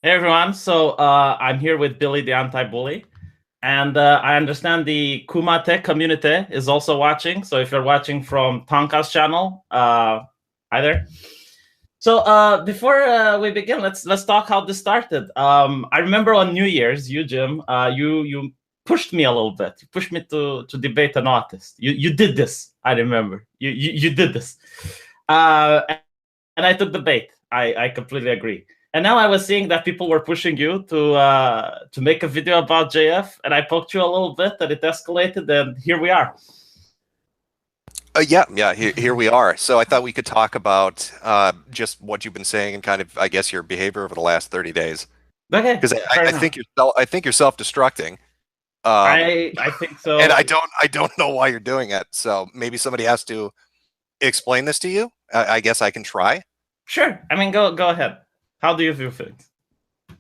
Hey everyone, so I'm here with Billy the Anti-Bully, and I understand the Kumate community is also watching. So if you're watching from Tonka's channel, hi there. So before we begin, let's talk how this started. I remember on New Year's, you Jim, you pushed me a little bit. You pushed me to debate an artist. You did this. I remember. You did this, and I took the bait. I completely agree. And now I was seeing that people were pushing you to make a video about JF, and I poked you a little bit, and it escalated, and here we are. Yeah. Here we are. So I thought we could talk about just what you've been saying and kind of, I guess, your behavior over the last 30 days. Okay, Because fair I enough. think you're self-destructing. I think And so. I don't know why you're doing it. So maybe somebody has to explain this to you. I guess I can try. Sure. I mean, go ahead. How do you view things?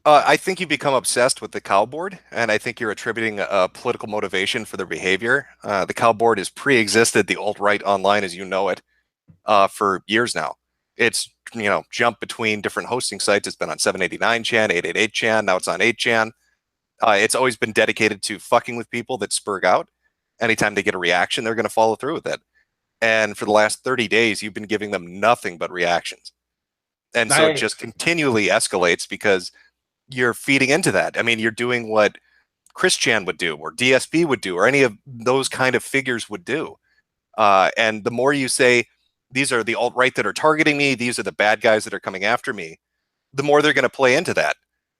I think you become obsessed with the cow board, and I think you're attributing a political motivation for their behavior. The cow board has pre-existed the alt-right online as you know it for years now. It's jumped between different hosting sites. It's been on 789chan, 888chan, now it's on 8chan. It's always been dedicated to fucking with people that spurg out. Anytime they get a reaction, they're going to follow through with it. And for the last 30 days, you've been giving them nothing but reactions. And so it I just continually escalates because you're feeding into that. I mean, you're doing what Chris Chan would do, or DSP would do, or any of those kind of figures would do. And the more you say, these are the alt-right that are targeting me, these are the bad guys that are coming after me, the more they're going to play into that.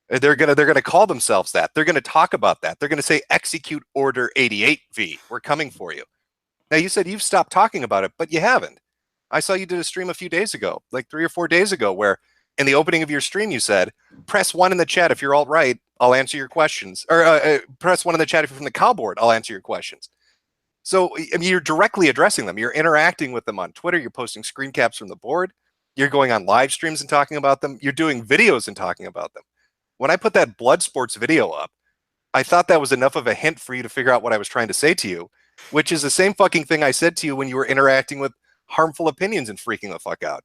They're gonna call themselves that. They're gonna talk about that. They're gonna say execute order 88V. We're coming for you. Now you said you've stopped talking about it, but you haven't. I saw you did a stream a few days ago, like 3 or 4 days ago, where in the opening of your stream you said, "Press one in the chat if you're alt-right. I'll answer your questions." Or press one in the chat if you're from the cow board. I'll answer your questions. So I mean, you're directly addressing them. You're interacting with them on Twitter. You're posting screen caps from the board. You're going on live streams and talking about them. You're doing videos and talking about them. When I put that blood sports video up, I thought that was enough of a hint for you to figure out what I was trying to say to you, which is the same fucking thing I said to you when you were interacting with harmful opinions and freaking the fuck out.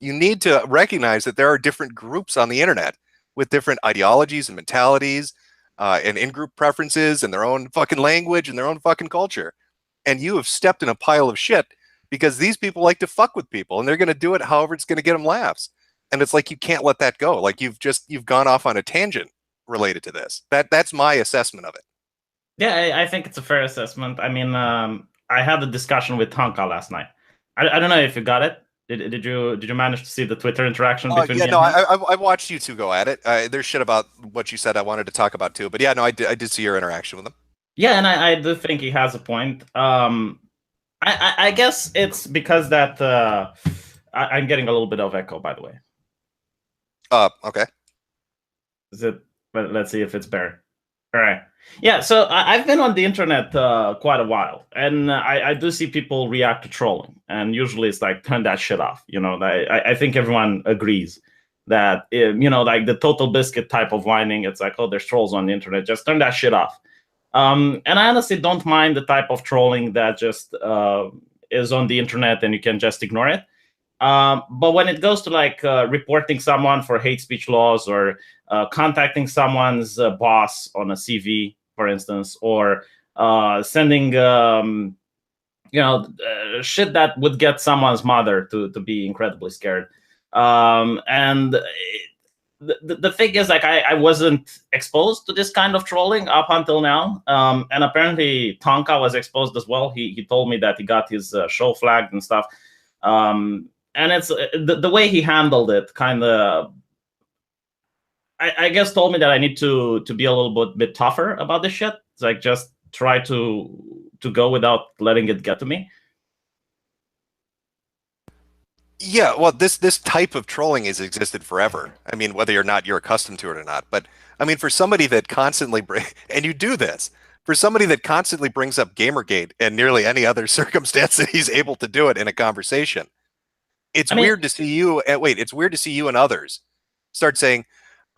You need to recognize that there are different groups on the internet with different ideologies and mentalities and in-group preferences and their own fucking language and their own fucking culture. And you have stepped in a pile of shit because these people like to fuck with people and they're going to do it however it's going to get them laughs. And it's like you can't let that go. Like you've gone off on a tangent related to this. That's my assessment of it. Yeah, I think it's a fair assessment. I mean, I had a discussion with Tonka last night. I don't know if you got it. Did you manage to see the Twitter interaction between Yeah, me no, and him? I watched you two go at it. There's shit about what you said I wanted to talk about too, but yeah, no, I did see your interaction with them. Yeah, and I do think he has a point. I guess it's because that I'm getting a little bit of echo, by the way. Okay. Is it? Let's see if it's better. All right. Yeah, so I've been on the internet quite a while, and I do see people react to trolling, and usually it's like turn that shit off. You know, I think everyone agrees that like the total biscuit type of whining. It's like, oh, there's trolls on the internet. Just turn that shit off. And I honestly don't mind the type of trolling that just is on the internet and you can just ignore it. But when it goes to like reporting someone for hate speech laws or contacting someone's boss on a CV, for instance, or sending shit that would get someone's mother to be incredibly scared. And the thing is, like, I wasn't exposed to this kind of trolling up until now. And apparently Tonka was exposed as well. He told me that he got his show flagged and stuff. And it's the way he handled it kind of, I guess, told me that I need to be a little bit tougher about this shit. It's like just try to go without letting it get to me. Yeah, well, this type of trolling has existed forever. I mean, whether or not you're accustomed to it or not. But I mean, for somebody that constantly and you do this, for somebody that constantly brings up Gamergate and nearly any other circumstance that he's able to do it in a conversation, it's I mean, weird to see you. It's weird to see you and others start saying,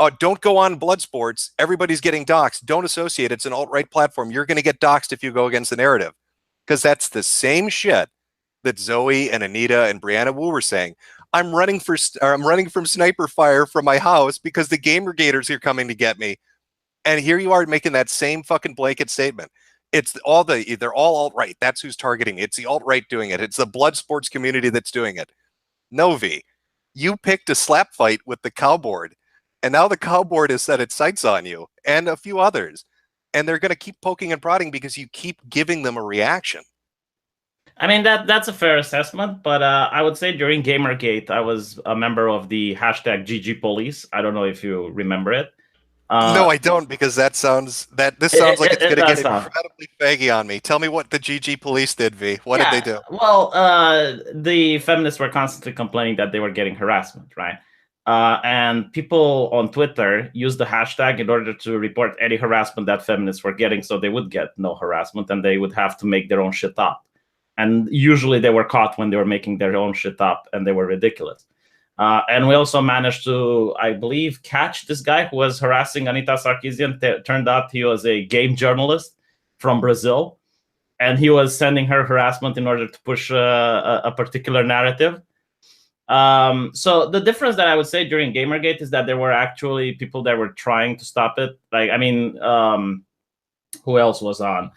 "Oh, don't go on Bloodsports. Everybody's getting doxxed. Don't associate. It's an alt-right platform. You're going to get doxxed if you go against the narrative," because that's the same shit that Zoe and Anita and Brianna Wu were saying. I'm running from sniper fire from my house because the Gamergators are coming to get me. And here you are making that same fucking blanket statement. They're all alt-right. That's who's targeting it. It's the alt-right doing it. It's the blood sports community that's doing it. No, V, you picked a slap fight with the cow board, and now the cow board has set its sights on you and a few others, and they're going to keep poking and prodding because you keep giving them a reaction. I mean, that's a fair assessment, but I would say during Gamergate, I was a member of the hashtag GG Police. I don't know if you remember it. No, I don't, because this sounds like it's going to get incredibly faggy on me. Tell me what the GG Police did, V. What did they do? Well, the feminists were constantly complaining that they were getting harassment, right? And people on Twitter used the hashtag in order to report any harassment that feminists were getting, so they would get no harassment and they would have to make their own shit up. And usually they were caught when they were making their own shit up, and they were ridiculous. And we also managed to, I believe, catch this guy who was harassing Anita Sarkeesian. Turned out he was a game journalist from Brazil, and he was sending her harassment in order to push a particular narrative. So the difference that I would say during Gamergate is that there were actually people that were trying to stop it. Like, I mean, who else was on?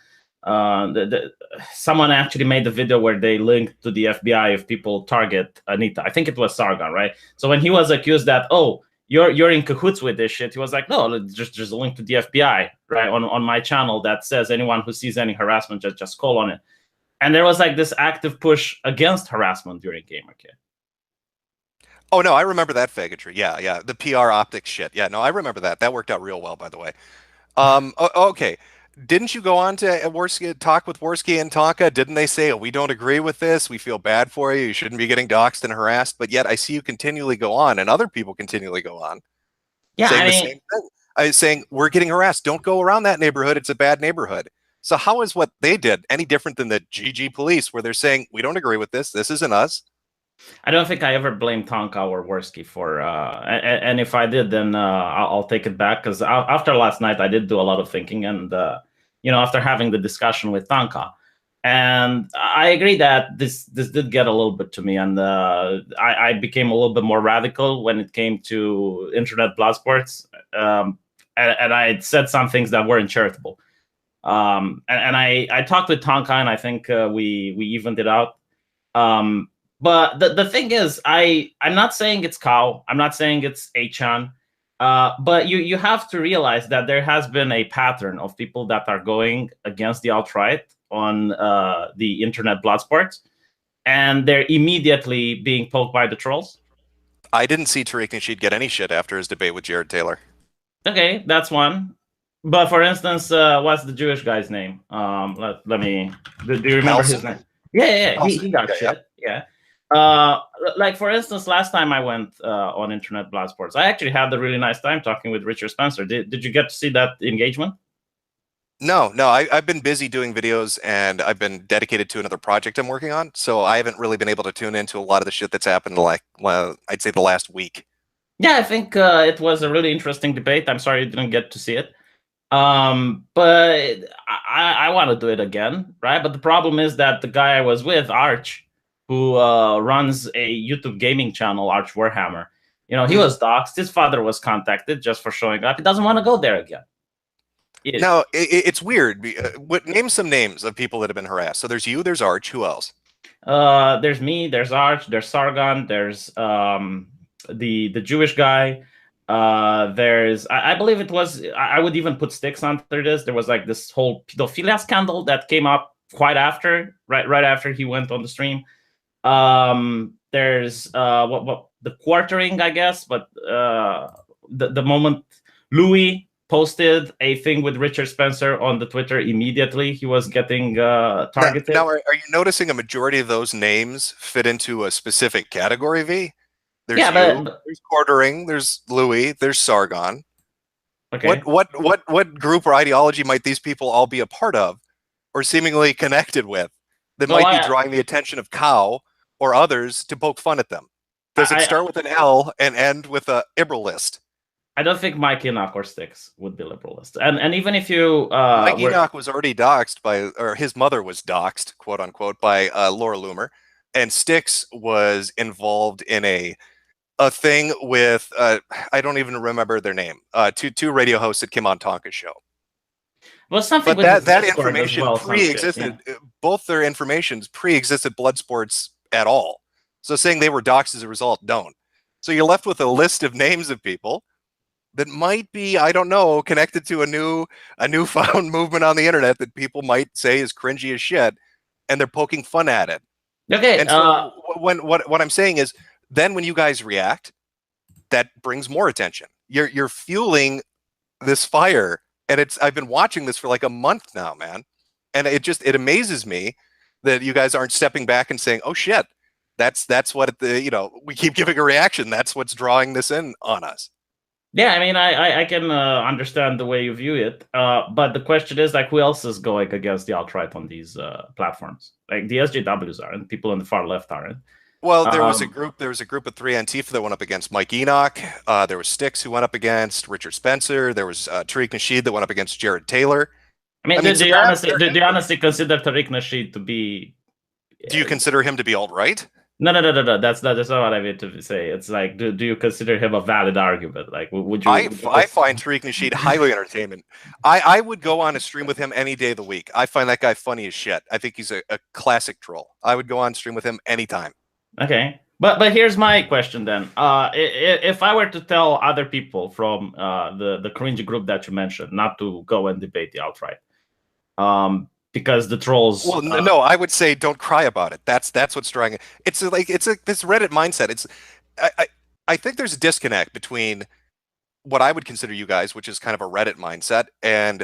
Someone actually made the video where they linked to the FBI if people target Anita. I think it was Sargon, right? So when he was accused that, oh, you're in cahoots with this shit, he was like, no, just a link to the FBI, right, on my channel that says anyone who sees any harassment, just call on it. And there was like this active push against harassment during Gamergate. Oh, no, I remember that faggotry. Yeah. The PR optics shit. Yeah, no, I remember that. That worked out real well, by the way. Okay. Didn't you go on to talk with Worski and Tonka? Didn't they say, oh, we don't agree with this, we feel bad for you, you shouldn't be getting doxxed and harassed? But yet I see you continually go on, and other people continually go on. Yeah, saying the same thing. Saying, we're getting harassed. Don't go around that neighborhood. It's a bad neighborhood. So how is what they did any different than the GG Police, where they're saying, we don't agree with this. This isn't us? I don't think I ever blamed Tonka or Worski for, and if I did, then I'll take it back, because after last night, I did do a lot of thinking, and after having the discussion with Tonka, and I agree that this did get a little bit to me, and I became a little bit more radical when it came to internet blood sports, and I said some things that weren't charitable, and I talked with Tonka, and I think we evened it out. But the thing is, I'm not saying it's Kao. I'm not saying it's Achan. But you have to realize that there has been a pattern of people that are going against the alt-right on the internet blood sports, and they're immediately being poked by the trolls. I didn't see Tariq Nasheed get any shit after his debate with Jared Taylor. Okay, that's one. But for instance, what's the Jewish guy's name? Let me. Do you remember Nelson? his name? Yeah. He got shit. Yeah. Like, for instance, last time I went on Internet Blood Sports, I actually had a really nice time talking with Richard Spencer. Did you get to see that engagement? No, I've been busy doing videos, and I've been dedicated to another project I'm working on, so I haven't really been able to tune into a lot of the shit that's happened, like, well, I'd say the last week. Yeah, I think it was a really interesting debate. I'm sorry you didn't get to see it. But I want to do it again, right? But the problem is that the guy I was with, Arch, who runs a YouTube gaming channel, Arch Warhammer, he was doxxed. His father was contacted just for showing up. He doesn't want to go there again. Now, it's weird. Name some names of people that have been harassed. So there's you, there's Arch. Who else? There's me, there's Arch, there's Sargon, there's the Jewish guy. There's, I believe it was, I would even put sticks under this. There was like this whole pedophilia scandal that came up quite after, right after he went on the stream. There's what the quartering, I guess, but the moment Louis posted a thing with Richard Spencer on the Twitter, immediately he was getting targeted. Now, are you noticing a majority of those names fit into a specific category, V? There's there's quartering, there's Louis, there's Sargon. Okay. What group or ideology might these people all be a part of, or seemingly connected with, that might be drawing the attention of Cow or others to poke fun at them? Does it start with an L and end with a liberalist? I don't think Mike Enoch or Sticks would be liberalist. And even if you... Mike Enoch was already doxxed by, or his mother was doxxed, quote unquote, by Laura Loomer. and Styx was involved in a thing with I don't even remember their name. Two radio hosts that came on Tonka's show. Well, something But with that Discord as information well, pre-existed. yeah. Both their informations pre-existed Bloodsports at all. So saying they were doxxed as a result, don't. So you're left with a list of names of people that might be, I don't know, connected to a newfound movement on the internet that people might say is cringy as shit, and they're poking fun at it. Okay. And so what I'm saying is, then when you guys react, that brings more attention. You're fueling this fire, and I've been watching this for like a month now, man, and it amazes me that you guys aren't stepping back and saying, "Oh shit, that's what we keep giving a reaction. That's what's drawing this in on us." Yeah, I mean, I can understand the way you view it, but the question is, like, who else is going against the alt-right on these platforms? Like, the SJWs are, and people on the far left aren't. Well, there was a group of 3 Antifa that went up against Mike Enoch. There was Styx who went up against Richard Spencer. There was Tariq Nasheed that went up against Jared Taylor. I mean, do you honestly consider Tariq Nasheed to be? Do you consider him to be alt-right? No. That's not what I meant to say. It's like, do you consider him a valid argument? Like, would you? I find Tariq Nasheed highly entertaining. I would go on a stream with him any day of the week. I find that guy funny as shit. I think he's a classic troll. I would go on stream with him anytime. Okay, but here's my question then. If I were to tell other people from the cringy group that you mentioned not to go and debate the alt-right, because the trolls. Well, no, I would say don't cry about it. That's what's drawing it. It's this Reddit mindset. I think there's a disconnect between what I would consider you guys, which is kind of a Reddit mindset, and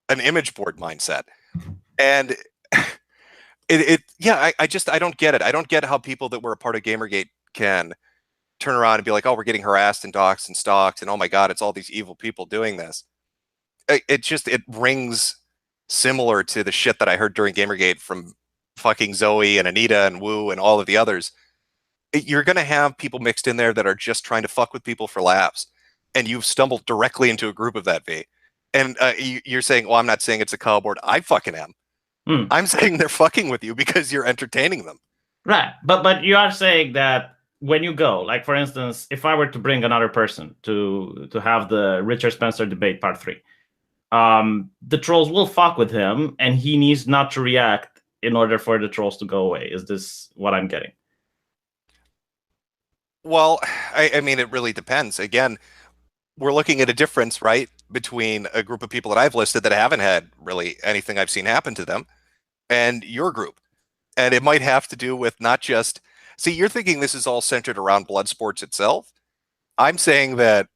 an image board mindset. And I don't get it. I don't get how people that were a part of Gamergate can turn around and be like, oh, we're getting harassed and doxxed and stalked, and oh my god, it's all these evil people doing this. It rings similar to the shit that I heard during Gamergate from fucking Zoe and Anita and Woo and all of the others. You're going to have people mixed in there that are just trying to fuck with people for laughs. And you've stumbled directly into a group of that, V. And you're saying, well, I'm not saying it's a call board. I fucking am. I'm saying they're fucking with you because you're entertaining them. Right. But you are saying that when you go, like, for instance, if I were to bring another person to have the Richard Spencer debate part 3, the trolls will fuck with him, and he needs not to react in order for the trolls to go away. Is this what I'm getting? Well, I mean, it really depends. Again, we're looking at a difference, right, between a group of people that I've listed that haven't had really anything I've seen happen to them and your group. And it might have to do with not just... See, you're thinking this is all centered around Bloodsports itself. I'm saying that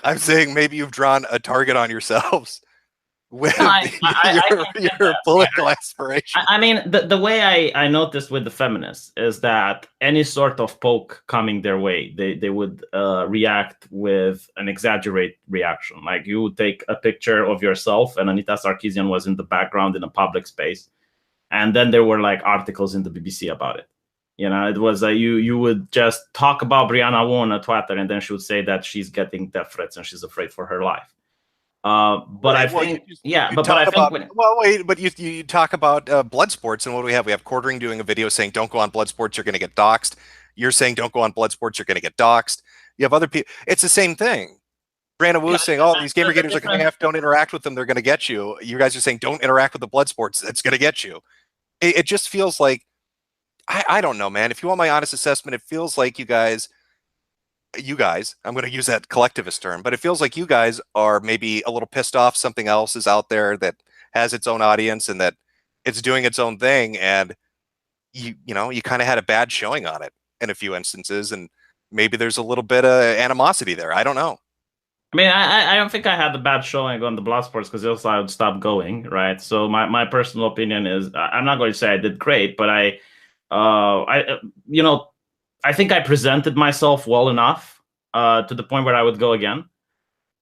I'm saying maybe you've drawn a target on yourselves with your political aspiration. I mean, the way I noticed with the feminists is that any sort of poke coming their way, they would react with an exaggerated reaction. Like, you would take a picture of yourself and Anita Sarkeesian was in the background in a public space. And then there were like articles in the BBC about it. You know, it was you would just talk about Brianna Wu on Twitter, and then she would say that she's getting death threats and she's afraid for her life. But I think, you talk about Bloodsports, and what do we have? We have Quartering doing a video saying don't go on Bloodsports, you're going to get doxxed. You're saying don't go on Bloodsports, you're going to get doxxed. You have other people. It's the same thing. Brianna Wu saying, oh, these Gamergaters are going to don't interact with them, they're going to get you. You guys are saying don't interact with the Bloodsports, it's going to get you. It just feels like, I don't know, man. If you want my honest assessment, it feels like you guys, I'm going to use that collectivist term, but it feels like you guys are maybe a little pissed off something else is out there that has its own audience and that it's doing its own thing. And you kind of had a bad showing on it in a few instances. And maybe there's a little bit of animosity there. I don't know. I mean, I don't think I had the bad showing on the Bloodsports because else I would stop going, right? So my personal opinion is, I'm not going to say I did great, but I think I presented myself well enough to the point where I would go again.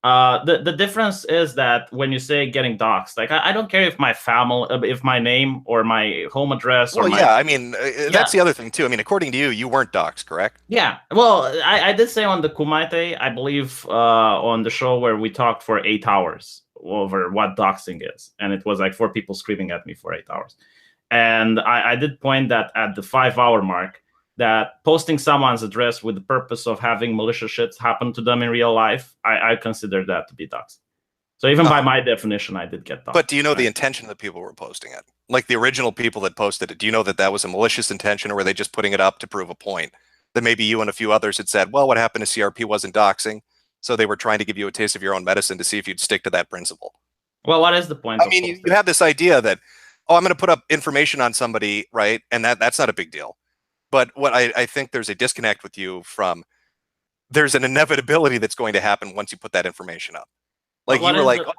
The difference is that when you say getting doxxed, like, I don't care if my family, if my name or my home address. Well, yeah, I mean, that's the other thing too. I mean, according to you, you weren't doxxed, correct? Yeah. Well, I did say on the Kumaite, I believe, on the show where we talked for 8 hours over what doxing is, and it was like 4 people screaming at me for 8 hours. And I did point that at the 5-hour mark, that posting someone's address with the purpose of having malicious shit happen to them in real life, I consider that to be doxing. So even by my definition, I did get doxed. But do you know the intention of the people who were posting it? Like the original people that posted it, do you know that that was a malicious intention, or were they just putting it up to prove a point? That maybe you and a few others had said, well, what happened to CRP wasn't doxing, so they were trying to give you a taste of your own medicine to see if you'd stick to that principle. Well, what is the point? I mean, you have this idea that, oh, I'm going to put up information on somebody, right? And that's not a big deal. But what I think there's a disconnect with you from, there's an inevitability that's going to happen once you put that information up. Like you were like, oh,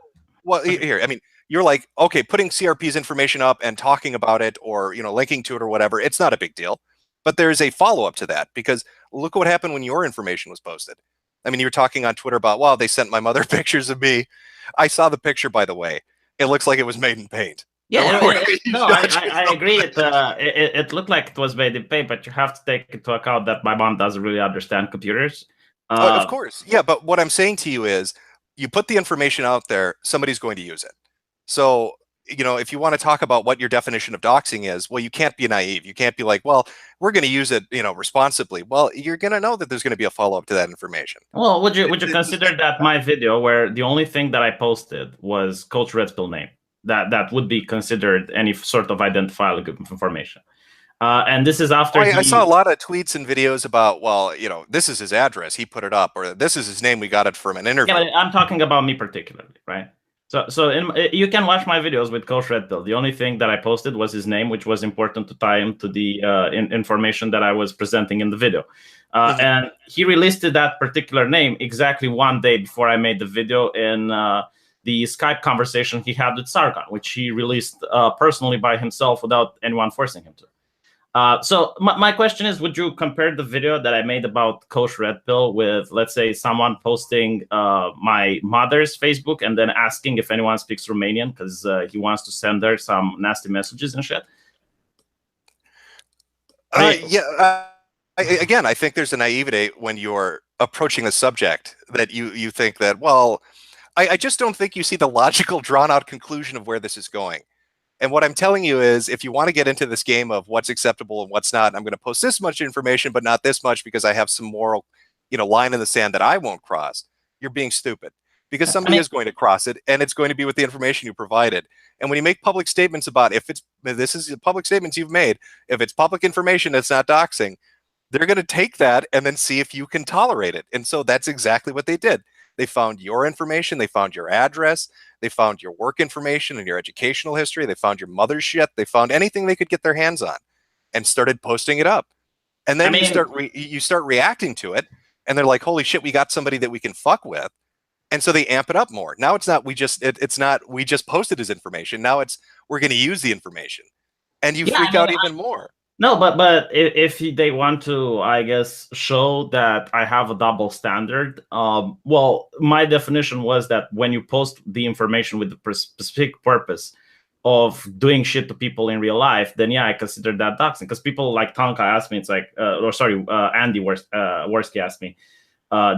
well, here, I mean, you're like, okay, putting CRP's information up and talking about it, or, you know, linking to it or whatever, it's not a big deal. But there's a follow-up to that, because look what happened when your information was posted. I mean, you were talking on Twitter about, wow, they sent my mother pictures of me. I saw the picture, by the way. It looks like it was made in paint. Yeah, no, I agree. It looked like it was made in paint, but you have to take into account that my mom doesn't really understand computers. Of course. Yeah, but what I'm saying to you is, you put the information out there, somebody's going to use it. So, you know, if you want to talk about what your definition of doxing is, well, you can't be naive. You can't be like, well, we're going to use it, you know, responsibly. Well, you're going to know that there's going to be a follow-up to that information. Well, would you consider that my video, where the only thing that I posted was Coach Red Pill name, that would be considered any sort of identifiable information? And this is after I saw a lot of tweets and videos about, well, you know, this is his address, he put it up, or this is his name, we got it from an interview. Yeah, I'm talking about me particularly, right? So you can watch my videos with Coach Red Pill. The only thing that I posted was his name, which was important to tie him to the information that I was presenting in the video. And he relisted that particular name exactly 1 day before I made the video in the Skype conversation he had with Sargon, which he released personally by himself without anyone forcing him to. So my question is, would you compare the video that I made about Coach Red Pill with, let's say, someone posting my mother's Facebook and then asking if anyone speaks Romanian because he wants to send her some nasty messages and shit? Again, I think there's a naivety when you're approaching the subject that you think that, well, I just don't think you see the logical, drawn-out conclusion of where this is going. And what I'm telling you is, if you want to get into this game of what's acceptable and what's not, I'm going to post this much information, but not this much because I have some moral, you know, line in the sand that I won't cross. You're being stupid, because somebody is going to cross it, and it's going to be with the information you provided. And when you make public statements about, this is public statements you've made, if it's public information, it's not doxing, they're going to take that and then see if you can tolerate it. And so that's exactly what they did. They found your information, they found your address, they found your work information and your educational history, they found your mother's shit, they found anything they could get their hands on and started posting it up. And then you start reacting to it, and they're like, holy shit, we got somebody that we can fuck with. And so they amp it up more. Now it's not we just posted his information. Now it's we're going to use the information. And you freak out even more. No, but if they want to, I guess, show that I have a double standard, well, my definition was that when you post the information with the specific purpose of doing shit to people in real life, then yeah, I consider that doxing. Because people like Tonka asked me, it's like, Andy Worski asked me,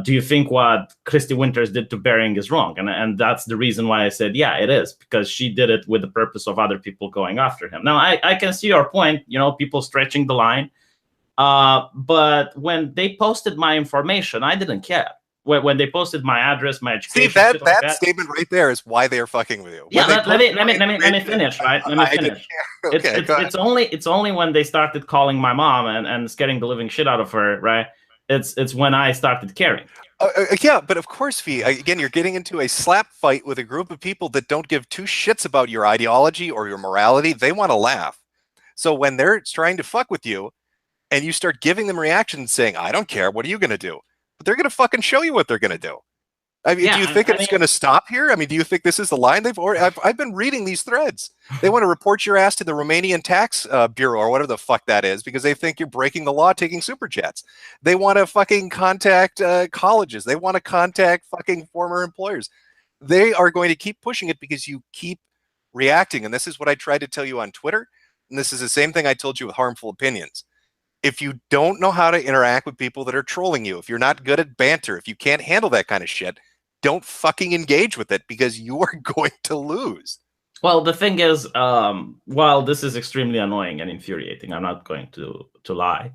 do you think what Christy Winters did to Bering is wrong? And that's the reason why I said, yeah, it is, because she did it with the purpose of other people going after him. Now, I can see your point, you know, people stretching the line. But when they posted my information, I didn't care. When they posted my address, my education. See, that statement right there is why they are fucking with you. Yeah, let me finish, right? Let me finish. Okay, it's only when they started calling my mom and scaring the living shit out of her, right? It's when I started caring. Yeah, but of course, Fee, again, you're getting into a slap fight with a group of people that don't give two shits about your ideology or your morality. They want to laugh. So when they're trying to fuck with you and you start giving them reactions saying, I don't care, what are you going to do? But they're going to fucking show you what they're going to do. I mean, do you think it's going to stop here? I mean, do you think this is the line they've already? I've been reading these threads. They want to report your ass to the Romanian tax bureau or whatever the fuck that is because they think you're breaking the law taking super jets. They want to fucking contact colleges. They want to contact fucking former employers. They are going to keep pushing it because you keep reacting. And this is what I tried to tell you on Twitter. And this is the same thing I told you with harmful opinions. If you don't know how to interact with people that are trolling you, if you're not good at banter, if you can't handle that kind of shit, don't fucking engage with it because you are going to lose. Well, the thing is, while this is extremely annoying and infuriating, I'm not going to lie.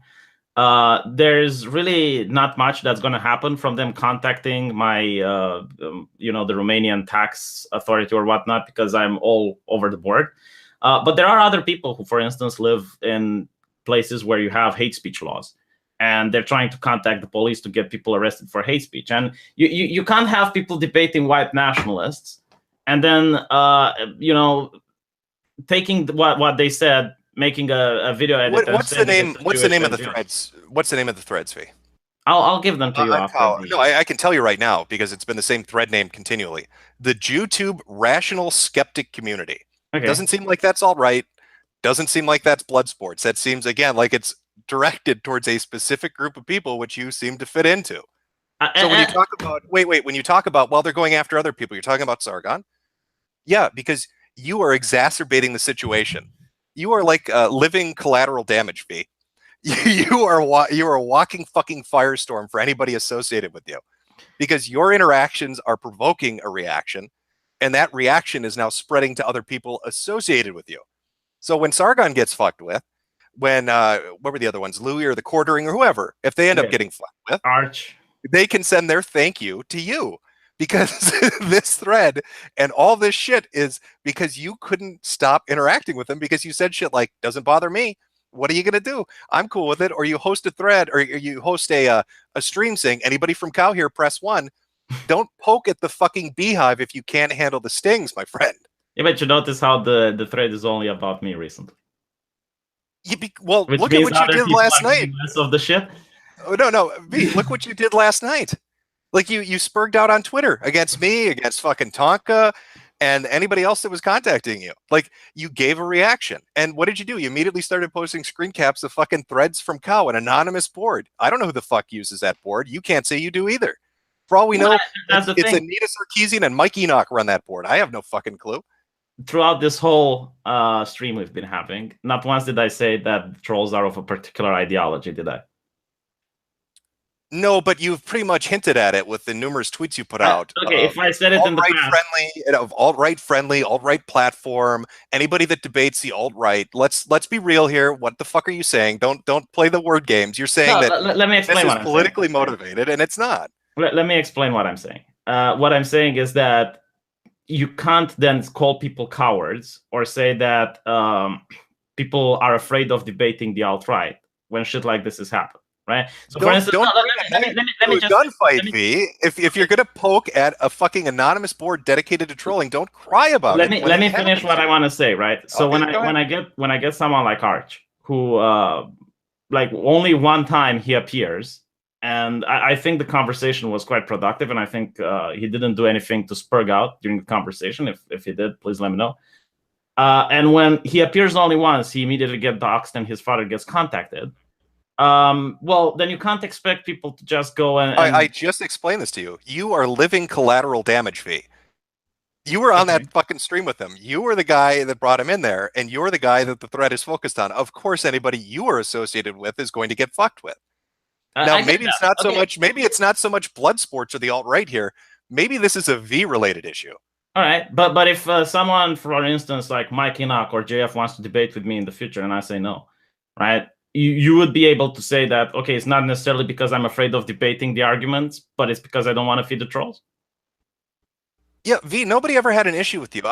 There's really not much that's going to happen from them contacting my, the Romanian tax authority or whatnot, because I'm all over the board. But there are other people who, for instance, live in places where you have hate speech laws, and they're trying to contact the police to get people arrested for hate speech. And you can't have people debating white nationalists and then, taking what they said, making a video edit. What's the name? What's the name of the threads? What's the name of the threads, V? I'll give them to you after. No, I can tell you right now because it's been the same thread name continually. The YouTube Rational Skeptic Community. Okay. Doesn't seem like that's all right. Doesn't seem like that's blood sports. That seems, again, like it's directed towards a specific group of people, which you seem to fit into. So when you talk about, when you talk about, well, they're going after other people, you're talking about Sargon? Yeah, because you are exacerbating the situation. You are like living collateral damage, V. You are a walking fucking firestorm for anybody associated with you, because your interactions are provoking a reaction, and that reaction is now spreading to other people associated with you. So when Sargon gets fucked with, when what were the other ones, Louis or the Quartering or whoever, if they end up getting fucked with, Arch, they can send their thank you to you, because this thread and all this shit is because you couldn't stop interacting with them, because you said shit like, doesn't bother me. What are you gonna do? I'm cool with it. Or you host a thread, or you host a stream saying, anybody from Cow here, press 1. Don't poke at the fucking beehive if you can't handle the stings, my friend. Yeah, but you notice how the thread is only about me recently. Well, look at what you did last night. Of the shit. Oh, no, V, look what you did last night. Like you spurged out on Twitter against me, against fucking Tonka, and anybody else that was contacting you. Like, you gave a reaction. And what did you do? You immediately started posting screen caps of fucking threads from Cow, an anonymous board. I don't know who the fuck uses that board. You can't say you do either. For all we know, it's Anita Sarkeesian and Mike Enoch run that board. I have no fucking clue. Throughout this whole stream we've been having, not once did I say that trolls are of a particular ideology, did I? No, but you've pretty much hinted at it with the numerous tweets you put out. Okay, if I said it in the past, alt-right friendly, alt-right platform, anybody that debates the alt-right, let's be real here. What the fuck are you saying? Don't play the word games. You're saying that let me explain this is politically motivated, and it's not. Let me explain what I'm saying. What I'm saying is that you can't then call people cowards or say that people are afraid of debating the alt-right when shit like this is happening. Right. So, for instance, let me just gunfight, V. If you're gonna poke at a fucking anonymous board dedicated to trolling, don't cry about it. Let me finish what I want to say. Right. So when I get someone like Arch, who like only one time he appears, and I think the conversation was quite productive, and I think he didn't do anything to spurg out during the conversation. If he did, please let me know. And when he appears only once, he immediately gets doxxed, and his father gets contacted. Well, then you can't expect people to just go and I just explained this to you. You are living collateral damage, V. You were on that fucking stream with him. You were the guy that brought him in there, and you're the guy that the thread is focused on. Of course, anybody you are associated with is going to get fucked with. Now, maybe it's not so much. Maybe it's not so much blood sports or the alt-right here. Maybe this is a V-related issue. All right, but if someone, for instance, like Mike Enoch or JF wants to debate with me in the future, and I say no, right? You would be able to say that, okay, it's not necessarily because I'm afraid of debating the arguments, but it's because I don't want to feed the trolls. Yeah, V, nobody ever had an issue with you.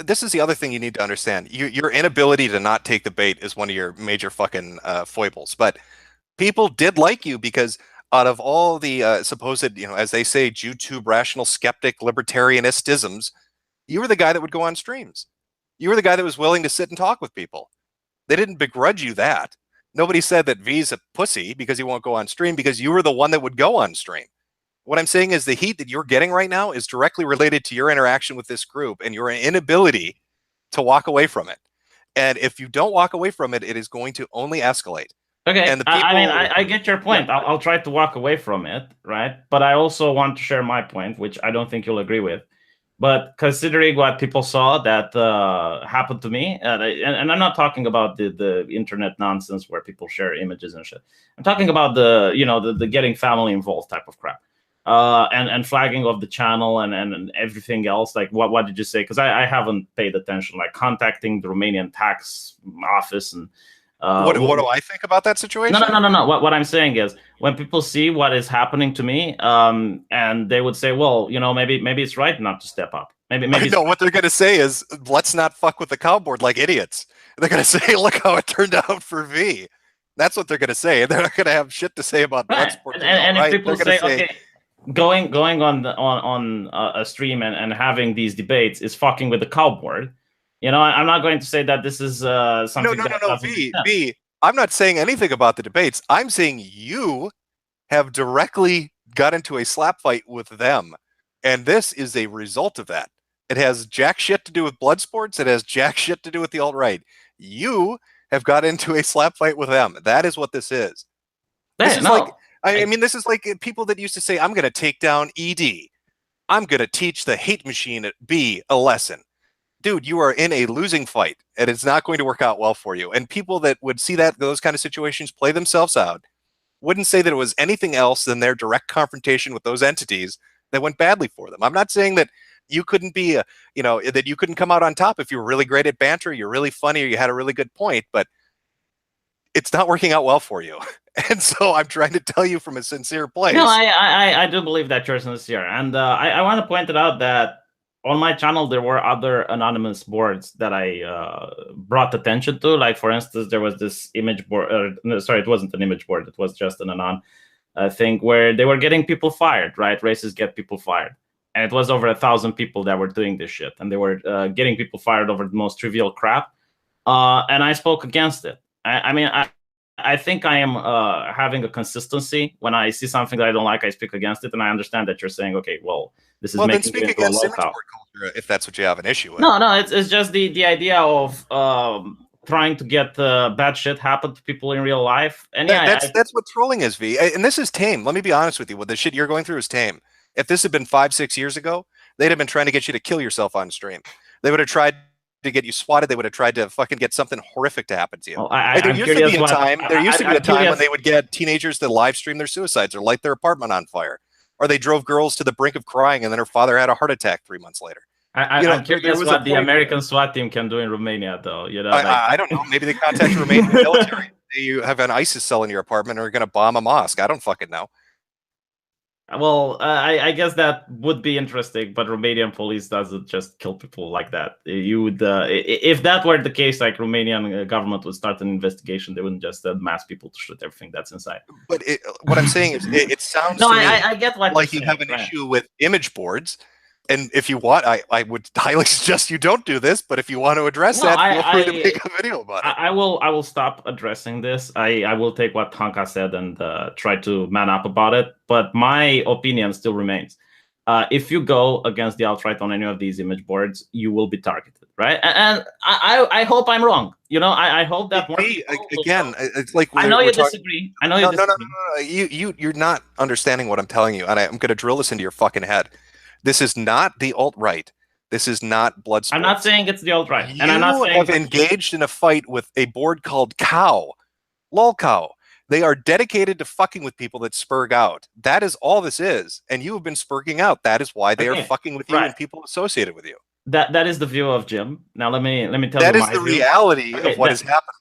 This is the other thing you need to understand. Your inability to not take the bait is one of your major fucking foibles. But people did like you because out of all the supposed, as they say, YouTube rational skeptic libertarianistisms, you were the guy that would go on streams. You were the guy that was willing to sit and talk with people. They didn't begrudge you that. Nobody said that V's a pussy because he won't go on stream, because you were the one that would go on stream. What I'm saying is the heat that you're getting right now is directly related to your interaction with this group and your inability to walk away from it. And if you don't walk away from it, it is going to only escalate. Okay, and the people, I get your point. Yeah. I'll try to walk away from it, right? But I also want to share my point, which I don't think you'll agree with. But considering what people saw that happened to me, and I'm not talking about the internet nonsense where people share images and shit. I'm talking about the getting family involved type of crap. and flagging of the channel and everything else. Like, what did you say? Because I haven't paid attention. Like contacting the Romanian tax office and what do I think about that situation? No. What I'm saying is, when people see what is happening to me, and they would say, well, maybe it's right not to step up. Maybe No, what they're going to say is, let's not fuck with the cow board like idiots. They're going to say, look how it turned out for V. That's what they're going to say. They're not going to have shit to say about Bloodsport. And if people say, okay, going on a stream and having these debates is fucking with the cow board, I'm not going to say that this is something. No. V. I'm not saying anything about the debates. I'm saying you have directly got into a slap fight with them, and this is a result of that. It has jack shit to do with Bloodsports. It has jack shit to do with the alt-right. You have got into a slap fight with them. That is what this is. This is this is like people that used to say, I'm going to take down ED. I'm going to teach the hate machine at B a lesson. Dude, you are in a losing fight, and it's not going to work out well for you. And people that would see those kind of situations play themselves out wouldn't say that it was anything else than their direct confrontation with those entities that went badly for them. I'm not saying that you couldn't be, that you couldn't come out on top if you were really great at banter, you're really funny, or you had a really good point, but it's not working out well for you. And so I'm trying to tell you from a sincere place. No, I do believe that you're sincere. And I want to point it out that on my channel, there were other anonymous boards that I brought attention to. Like, for instance, there was this image board. Sorry, it wasn't an image board. It was just an anon thing where they were getting people fired, right? Racists get people fired. And it was over 1,000 people that were doing this shit. And they were getting people fired over the most trivial crap. And I spoke against it. I think I am having a consistency. When I see something that I don't like, I speak against it. And I understand that you're saying, okay, well, this is making then speak against image board culture if that's what you have an issue with. No, it's just the idea of trying to get bad shit happen to people in real life. And that's what trolling is, V. And this is tame. Let me be honest with you. What the shit you're going through is tame. If this had been 5-6 years ago, they'd have been trying to get you to kill yourself on stream. They would have tried to get you swatted. They would have tried to fucking get something horrific to happen to you. There used to be a time when they would get teenagers to live stream their suicides or light their apartment on fire, or they drove girls to the brink of crying and then her father had a heart attack 3 months later. I'm curious what the American SWAT team can do in Romania, though. I don't know. Maybe they contact Romanian military. You have an ISIS cell in your apartment or are going to bomb a mosque. I don't fucking know. Well, I guess that would be interesting, but Romanian police doesn't just kill people like that. You would, if that were the case, like Romanian government would start an investigation. They wouldn't just mass people to shoot everything that's inside. But what I'm saying is, it sounds no, to me I get what like you have an issue with image boards. And if you want, I would highly suggest you don't do this. But if you want to address that, feel free to make a video about it. I will stop addressing this. I will take what Hanka said and try to man up about it. But my opinion still remains. If you go against the alt-right on any of these image boards, you will be targeted, right? And I hope I'm wrong. I hope that again, it's like I know you disagree. I know you disagree. No. You're not understanding what I'm telling you, and I'm going to drill this into your fucking head. This is not the alt-right. This is not Bloodsport. I'm not saying it's the alt-right. And I'm not saying have engaged in a fight with a board called Cow. Lolcow. They are dedicated to fucking with people that spurg out. That is all this is. And you have been spurging out. That is why they are fucking with you and people associated with you. That is the view of Jim. Now let me tell you that is the reality of what is happening.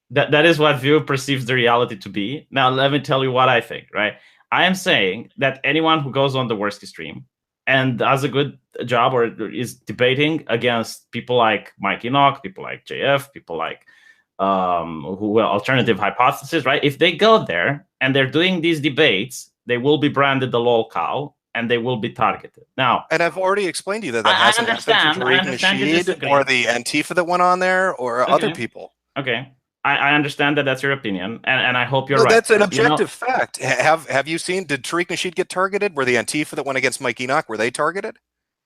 That is what view perceives the reality to be. Now let me tell you what I think, right? I am saying that anyone who goes on the Worski stream and does a good job or is debating against people like Mike Enoch, people like JF, people like who alternative hypothesis, right? If they go there and they're doing these debates, they will be branded the lol cow and they will be targeted. Now, and I've already explained to you that hasn't happened to Tariq Nasheed or the Antifa that went on there or other people. Okay. I understand that that's your opinion, and I hope you're right. That's an objective fact. Have you seen, did Tariq Nasheed get targeted? Were the Antifa that went against Mike Enoch, were they targeted?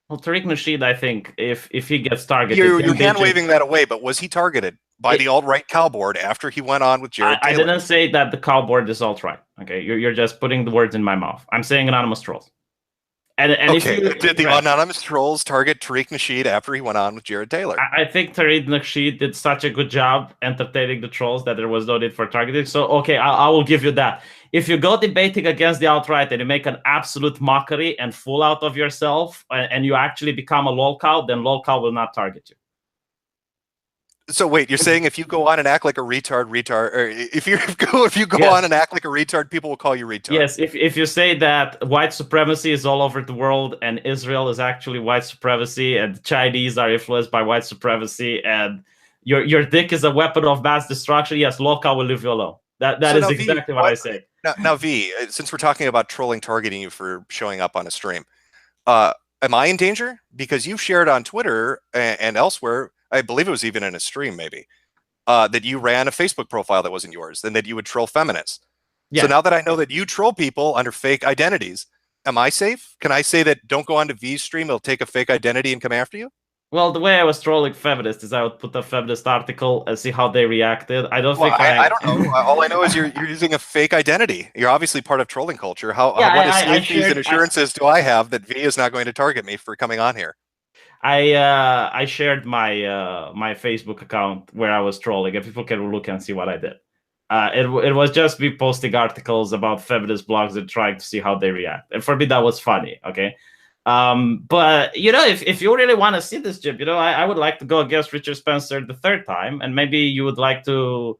Well, Tariq Nasheed, I think, if he gets targeted... You're hand-waving that away, but was he targeted by the alt-right cow board after he went on with Jared Taylor? I didn't say that the cow board is alt-right. Okay, you're just putting the words in my mouth. I'm saying anonymous trolls. And Okay, if you did the anonymous trolls target Tariq Nasheed after he went on with Jared Taylor? I think Tariq Nasheed did such a good job entertaining the trolls that there was no need for targeting. So, okay, I will give you that. If you go debating against the alt-right and you make an absolute mockery and fool out of yourself, and you actually become a lolcow, then lolcow will not target you. So wait, you're saying if you go on and act like a retard, or if you go Yes. on and act like a retard, people will call you retard. Yes, if you say that white supremacy is all over the world and Israel is actually white supremacy and the Chinese are influenced by white supremacy and your dick is a weapon of mass destruction, yes, lolcow will leave you alone. That is exactly what I say. Now, V, since we're talking about trolling targeting you for showing up on a stream, am I in danger? Because you've shared on Twitter and elsewhere, I believe it was even in a stream maybe, that you ran a Facebook profile that wasn't yours, and that you would troll feminists. Yeah. So now that I know that you troll people under fake identities, am I safe? Can I say that don't go onto V's stream, it'll take a fake identity and come after you? Well, the way I was trolling feminists is I would put a feminist article and see how they reacted. I don't think I don't know. All I know is you're using a fake identity. You're obviously part of trolling culture. What safeties and assurances do I have that V is not going to target me for coming on here? I shared my my Facebook account where I was trolling, and people can look and see what I did. It was just me posting articles about feminist blogs and trying to see how they react. And for me, that was funny. Okay. But if you really want to see this, Jim, I would like to go against Richard Spencer the third time, and maybe you would like to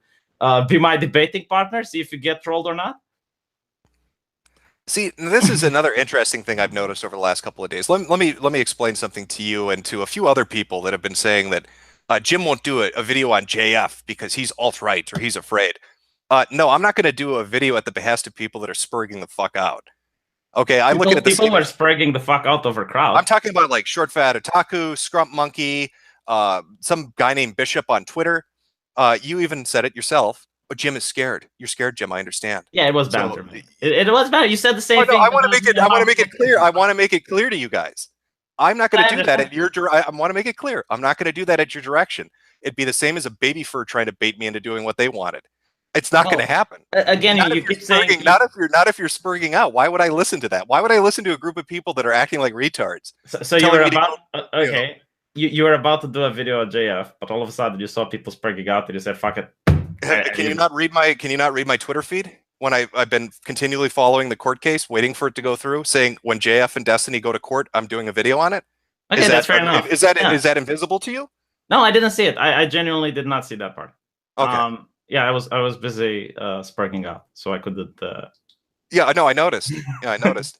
be my debating partner, see if you get trolled or not. See, this is another interesting thing I've noticed over the last couple of days. Let me explain something to you and to a few other people that have been saying that Jim won't do a video on JF because he's alt-right or he's afraid. No, I'm not going to do a video at the behest of people that are spurging the fuck out. Okay, I look at the people are spurging the fuck out over crowd. I'm talking about like Short Fat Otaku, Scrump Monkey, some guy named Bishop on Twitter. You even said it yourself. But Jim is scared. You're scared, Jim. I understand. Yeah, it was banter. It was banter. You said the same thing. I want to make it. I want to make it clear. I want to make it clear to you guys. I'm not going to do that at your. I want to make it clear. I'm not going to do that at your direction. It'd be the same as a baby fur trying to bait me into doing what they wanted. It's not going to happen. Again, you keep saying not if you're spurging out. Why would I listen to that? Why would I listen to a group of people that are acting like retards? So you were about okay. You were about to do a video on JF, but all of a sudden you saw people spurging out and you said, "Fuck it." Can you not read my Twitter feed when I've been continually following the court case, waiting for it to go through, saying when JF and Destiny go to court, I'm doing a video on it? Okay, that's fair enough. Is that invisible to you? No, I didn't see it. I genuinely did not see that part. Okay. Yeah, I was busy sparking out, so I couldn't. Yeah, no, I noticed. Yeah, I noticed.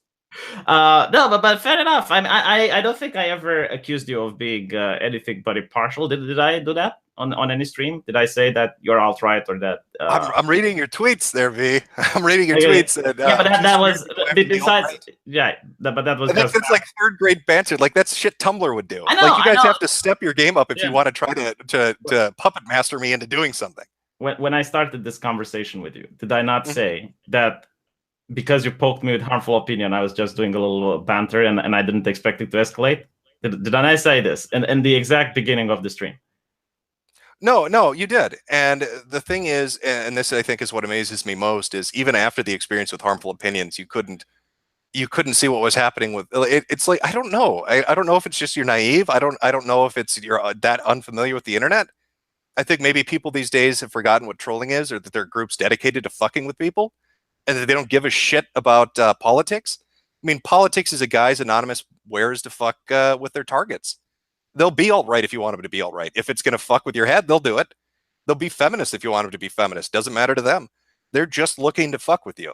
No, but fair enough. I don't think I ever accused you of being anything but impartial. Did I do that on any stream? Did I say that you're alt-right or that? I'm reading your tweets there, V. I'm reading your tweets. And, yeah, but that was besides. Yeah, but that was. It's like third grade banter. Like that's shit Tumblr would do. I know, like you guys have to step your game up if you want to try to puppet master me into doing something. When I started this conversation with you, did I not say that? Because you poked me with harmful opinion, I was just doing a little banter and I didn't expect it to escalate. Did I say this in the exact beginning of the stream? No, you did. And the thing is, and this I think is what amazes me most, is even after the experience with harmful opinions, you couldn't see what was happening with it. It's like I don't know. I don't know if it's just you're naive. I don't know if it's you're that unfamiliar with the internet. I think maybe people these days have forgotten what trolling is, or that there are groups dedicated to fucking with people. And that they don't give a shit about politics. I mean, politics is a guy's anonymous wares to fuck with their targets. They'll be alt-right if you want them to be alt-right. If it's going to fuck with your head, they'll do it. They'll be feminist if you want them to be feminist. Doesn't matter to them. They're just looking to fuck with you.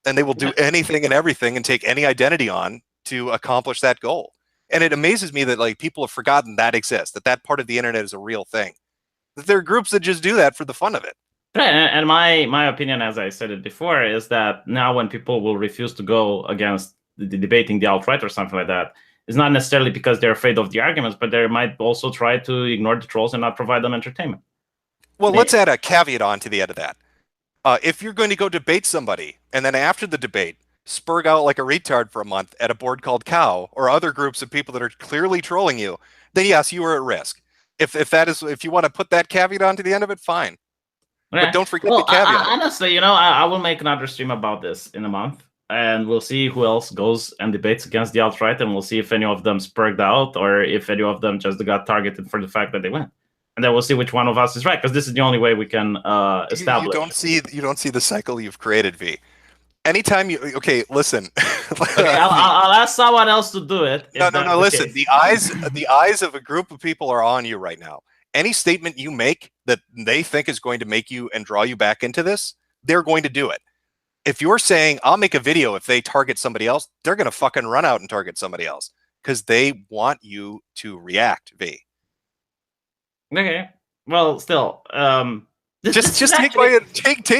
And they will do anything and everything and take any identity on to accomplish that goal. And it amazes me that like people have forgotten that exists, that part of the internet is a real thing. That there are groups that just do that for the fun of it. Right, and my opinion, as I said it before, is that now when people will refuse to go against the debating the alt-right or something like that, it's not necessarily because they're afraid of the arguments, but they might also try to ignore the trolls and not provide them entertainment. Well, let's add a caveat on to the end of that. If you're going to go debate somebody, and then after the debate, spurg out like a retard for a month at a board called Cow, or other groups of people that are clearly trolling you, then yes, you are at risk. If you want to put that caveat on to the end of it, fine. But don't forget the caveat. Honestly, I will make another stream about this in a month. and we'll see who else goes and debates against the alt-right, and we'll see if any of them spurred out or if any of them just got targeted for the fact that they went. And then we'll see which one of us is right, because this is the only way we can establish. You don't see the cycle you've created, V. Anytime you listen. Okay, I'll ask someone else to do it. No. Listen, the eyes of a group of people are on you right now. Any statement you make that they think is going to make you and draw you back into this, they're going to do it. If you're saying I'll make a video if they target somebody else, they're going to fucking run out and target somebody else because they want you to react. V. Okay. Well, still, just take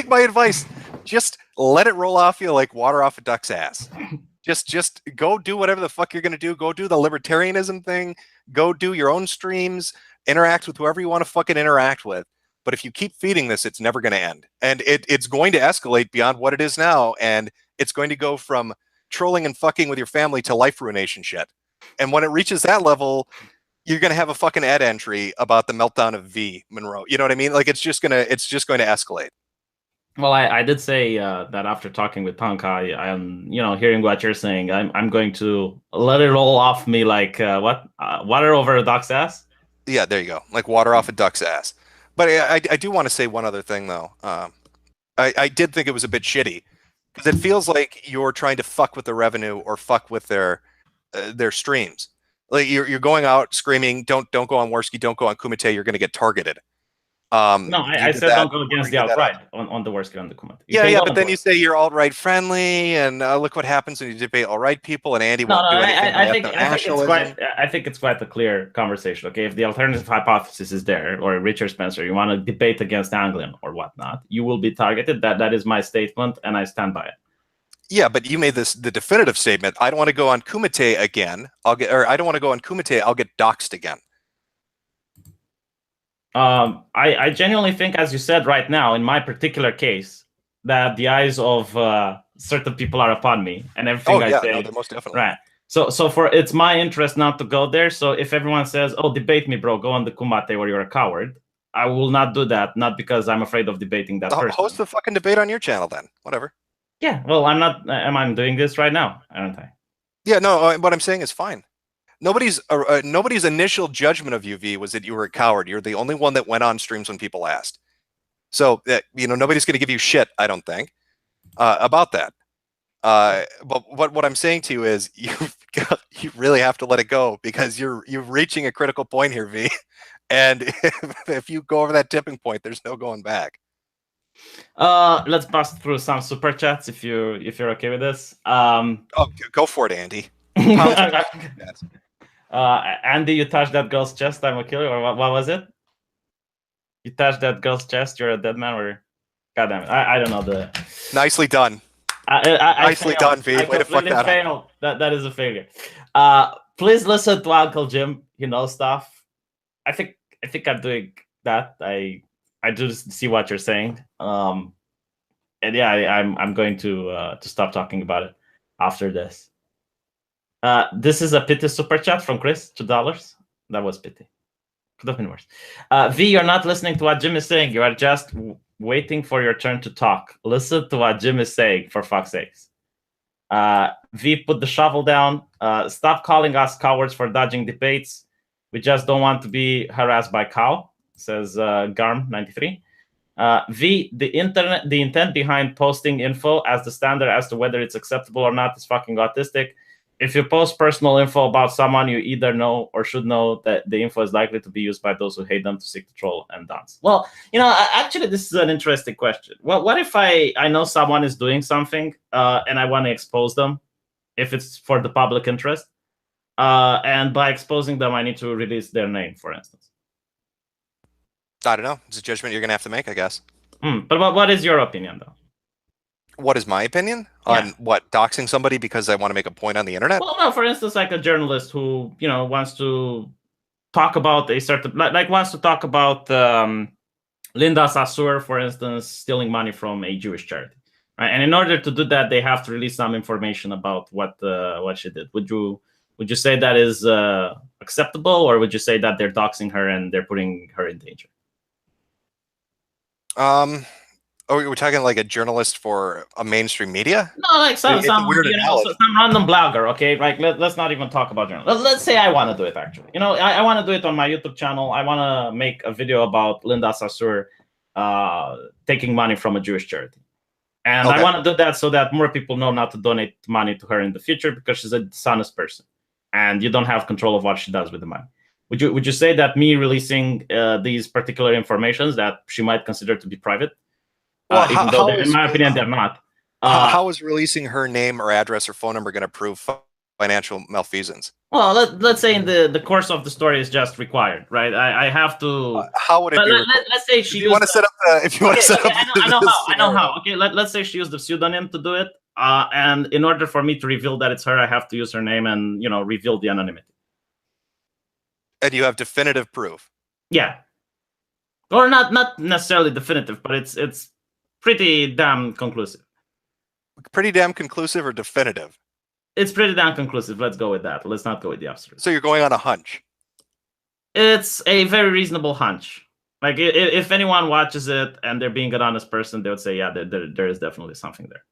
my advice. Just let it roll off you like water off a duck's ass. Just go do whatever the fuck you're gonna do. Go do the libertarianism thing. Go do your own streams. Interact with whoever you want to fucking interact with. But if you keep feeding this, it's never going to end, and it's going to escalate beyond what it is now, and it's going to go from trolling and fucking with your family to life ruination shit. And when it reaches that level, you're going to have a fucking ad entry about the meltdown of V Monroe. You know what I mean? Like it's just going to escalate. Well, I did say that after talking with Tonka, I'm hearing what you're saying. I'm going to let it roll off me like water over a duck's ass. Yeah, there you go, like water off a duck's ass. But I do want to say one other thing though. I did think it was a bit shitty because it feels like you're trying to fuck with the revenue or fuck with their streams. Like you're going out screaming, don't go on Worski, don't go on Kumite, you're going to get targeted. No, I said don't go against the alt-right on the Worski on the Kumite. Yeah, but then you say you're alt-right friendly, and look what happens when you debate alt-right people, and Andy won't do anything. I think it's quite a clear conversation. Okay, if the alternative hypothesis is there, or Richard Spencer, you want to debate against Anglin or whatnot, you will be targeted. That is my statement, and I stand by it. Yeah, but you made the definitive statement. I don't want to go on Kumite again. I don't want to go on Kumite. I'll get doxxed again. I genuinely think, as you said right now, in my particular case, that the eyes of certain people are upon me, and everything I say. No, most definitely. Right. So it's my interest not to go there. So if everyone says, "Oh, debate me, bro, go on the Kumate, or you're a coward," I will not do that. Not because I'm afraid of debating that person. Host the fucking debate on your channel, then. Whatever. Yeah. Well, I'm not. I'm doing this right now, aren't I? Yeah. No. What I'm saying is fine. Nobody's initial judgment of you, V, was that you were a coward. You're the only one that went on streams when people asked. So nobody's going to give you shit, I don't think, about that. But what I'm saying to you is you really have to let it go because you're reaching a critical point here, V. And if you go over that tipping point, there's no going back. Let's pass through some super chats if you're okay with this. Go for it, Andy. Andy, you touched that girl's chest, I'm a killer, or what was it? You touched that girl's chest, you're a dead man, or God damn it, I don't know the. Nicely done. Nicely done, V. Way to fuck that up. That is a failure. Please listen to Uncle Jim. He knows stuff. I think I'm doing that. I do see what you're saying. And yeah, I'm going to stop talking about it after this. This is a pity super chat from Chris, $2. That was pity. Could have been worse. V, you're not listening to what Jim is saying. You are just waiting for your turn to talk. Listen to what Jim is saying, for fuck's sakes. V, put the shovel down. Stop calling us cowards for dodging debates. We just don't want to be harassed by cow, says Garm93. V, the intent behind posting info as the standard as to whether it's acceptable or not is fucking autistic. If you post personal info about someone, you either know or should know that the info is likely to be used by those who hate them to seek to troll and dance. Well, actually, this is an interesting question. Well, what if I know someone is doing something and I want to expose them, if it's for the public interest, and by exposing them, I need to release their name, for instance? I don't know. It's a judgment you're going to have to make, I guess. But what is your opinion, though? What is my opinion on what, doxing somebody because I want to make a point on the internet? Well, no, for instance, like a journalist who, wants to talk about a certain, wants to talk about Linda Sassur, for instance, stealing money from a Jewish charity. Right? And in order to do that, they have to release some information about what she did. Would you say that is acceptable, or would you say that they're doxing her and they're putting her in danger? Oh, we're talking like a journalist for a mainstream media? No, like some It's a weird analogy. some random blogger. Okay, like let's not even talk about journal. Let's say I want to do it. Actually, I want to do it on my YouTube channel. I want to make a video about Linda Sarsour taking money from a Jewish charity, and I want to do that so that more people know not to donate money to her in the future because she's a dishonest person, and you don't have control of what she does with the money. Would you say that me releasing these particular informations that she might consider to be private? Well, even though in my opinion they're not. How is releasing her name or address or phone number going to prove financial malfeasance? Well, let's say in the course of the story is just required, right? I have to. How would it be? Let's say she. If you want to set up the. If you want to set up. I know how. Okay, let's say she used the pseudonym to do it, and in order for me to reveal that it's her, I have to use her name and reveal the anonymity. And you have definitive proof. Yeah, or not necessarily definitive, but it's pretty damn conclusive. Pretty damn conclusive or definitive? It's pretty damn conclusive. Let's go with that. Let's not go with the abstract. So you're going on a hunch? It's a very reasonable hunch. Like, if anyone watches it and they're being an honest person, they would say, yeah, there is definitely something there.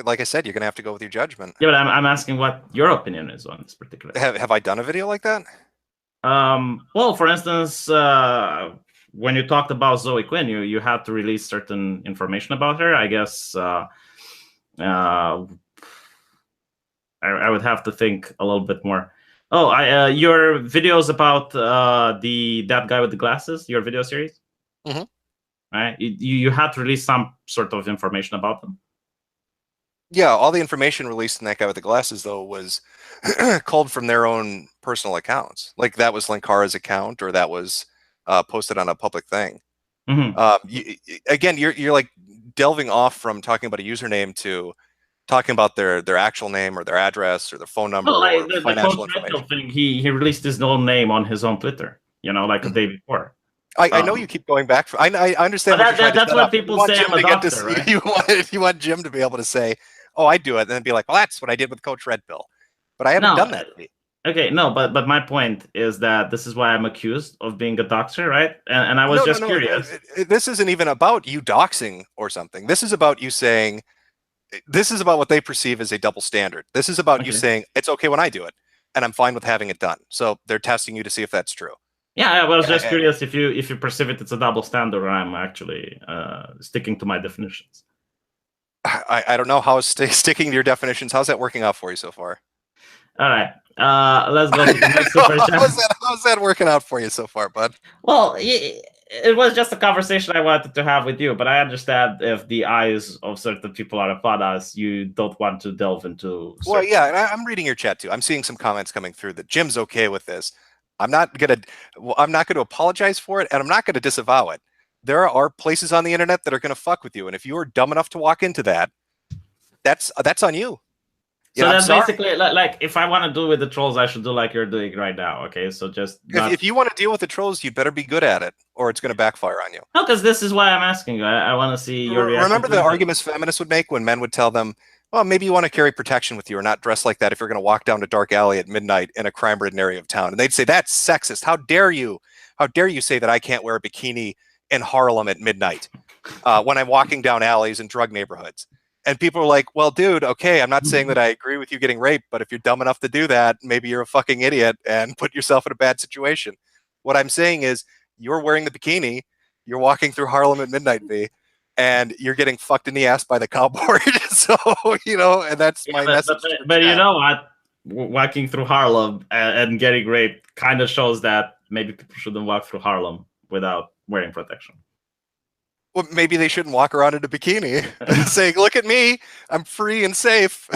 Like I said, you're going to have to go with your judgment. Yeah, but I'm asking what your opinion is on this particular. Have I done a video like that? Well, for instance, when you talked about Zoe Quinn, you had to release certain information about her. I guess I would have to think a little bit more. Oh, your videos about that guy with the glasses, your video series. Mm-hmm. Right, you had to release some sort of information about them. Yeah, all the information released in that guy with the glasses, though, was culled from their own personal accounts. Like that was Linkara's account, or that was posted on a public thing. Mm-hmm. Again, you're like delving off from talking about a username to talking about their actual name or their address or their phone number or the financial information. Thing, he released his own name on his own Twitter. Like a day before. I know you keep going back. I understand. That's what people say. I'm a doctor, right? You want Jim to be able to say, "Oh, I do it," and then be like, "Well, that's what I did with Coach Red Pill," but I haven't done that. Okay, no, but my point is that this is why I'm accused of being a doxer, right? And I was curious. This isn't even about you doxing or something. This is about you saying, this is about what they perceive as a double standard. This is about you saying it's okay when I do it, and I'm fine with having it done. So they're testing you to see if that's true. Yeah, I was just curious if you perceive it as a double standard, or I'm actually sticking to my definitions. I don't know how sticking to your definitions. How's that working out for you so far? All right, let's go to the next super chat. How's that working out for you so far, bud? Well, it was just a conversation I wanted to have with you, but I understand if the eyes of certain people are upon us, you don't want to delve into. Well, yeah, and I'm reading your chat too. I'm seeing some comments coming through that Jim's okay with this. I'm not gonna apologize for it, and I'm not gonna disavow it. There are places on the internet that are gonna fuck with you, and if you are dumb enough to walk into that, that's on you. So that's basically like if I want to do with the trolls, I should do like you're doing right now. Okay, so just if you want to deal with the trolls, you'd better be good at it, or it's going to backfire on you. No, because this is why I'm asking you. I want to see your reaction. Remember the arguments feminists would make when men would tell them, "Well, maybe you want to carry protection with you, or not dress like that if you're going to walk down a dark alley at midnight in a crime-ridden area of town." And they'd say, "That's sexist. How dare you? How dare you say that I can't wear a bikini in Harlem at midnight when I'm walking down alleys in drug neighborhoods?" And people are like, "Well, dude, okay, I'm not saying that I agree with you getting raped, but if you're dumb enough to do that, maybe you're a fucking idiot and put yourself in a bad situation." What I'm saying is, you're wearing the bikini, you're walking through Harlem at midnight, V, and you're getting fucked in the ass by the cowboy. So, and that's my message. But you know what? Walking through Harlem and getting raped kind of shows that maybe people shouldn't walk through Harlem without wearing protection. Well, maybe they shouldn't walk around in a bikini saying, "Look at me, I'm free and safe.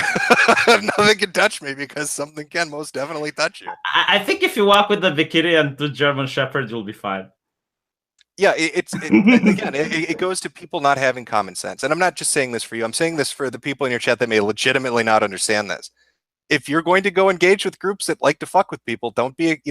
Nothing can touch me," because something can most definitely touch you. I think if you walk with the bikini and two German shepherds, you'll be fine. Yeah, it goes to people not having common sense. And I'm not just saying this for you. I'm saying this for the people in your chat that may legitimately not understand this. If you're going to go engage with groups that like to fuck with people, don't be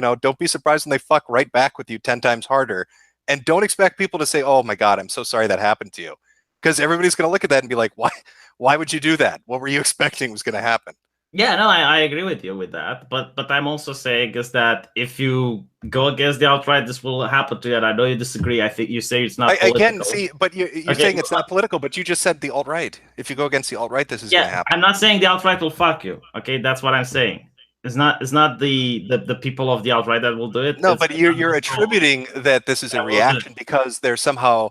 surprised when they fuck right back with you 10 times harder. And don't expect people to say, "Oh my God, I'm so sorry that happened to you," because everybody's going to look at that and be like, "Why would you do that? What were you expecting was going to happen?" Yeah, no, I agree with you with that. But I'm also saying is that if you go against the alt-right, this will happen to you. And I know you disagree. I think you say it's not political. Again, see, but you're saying it's not political, but you just said the alt-right. If you go against the alt-right, this is going to happen. I'm not saying the alt-right will fuck you. Okay, that's what I'm saying. It's not the people of the alt-right that will do it. No, but you're attributing that this is a reaction because they're somehow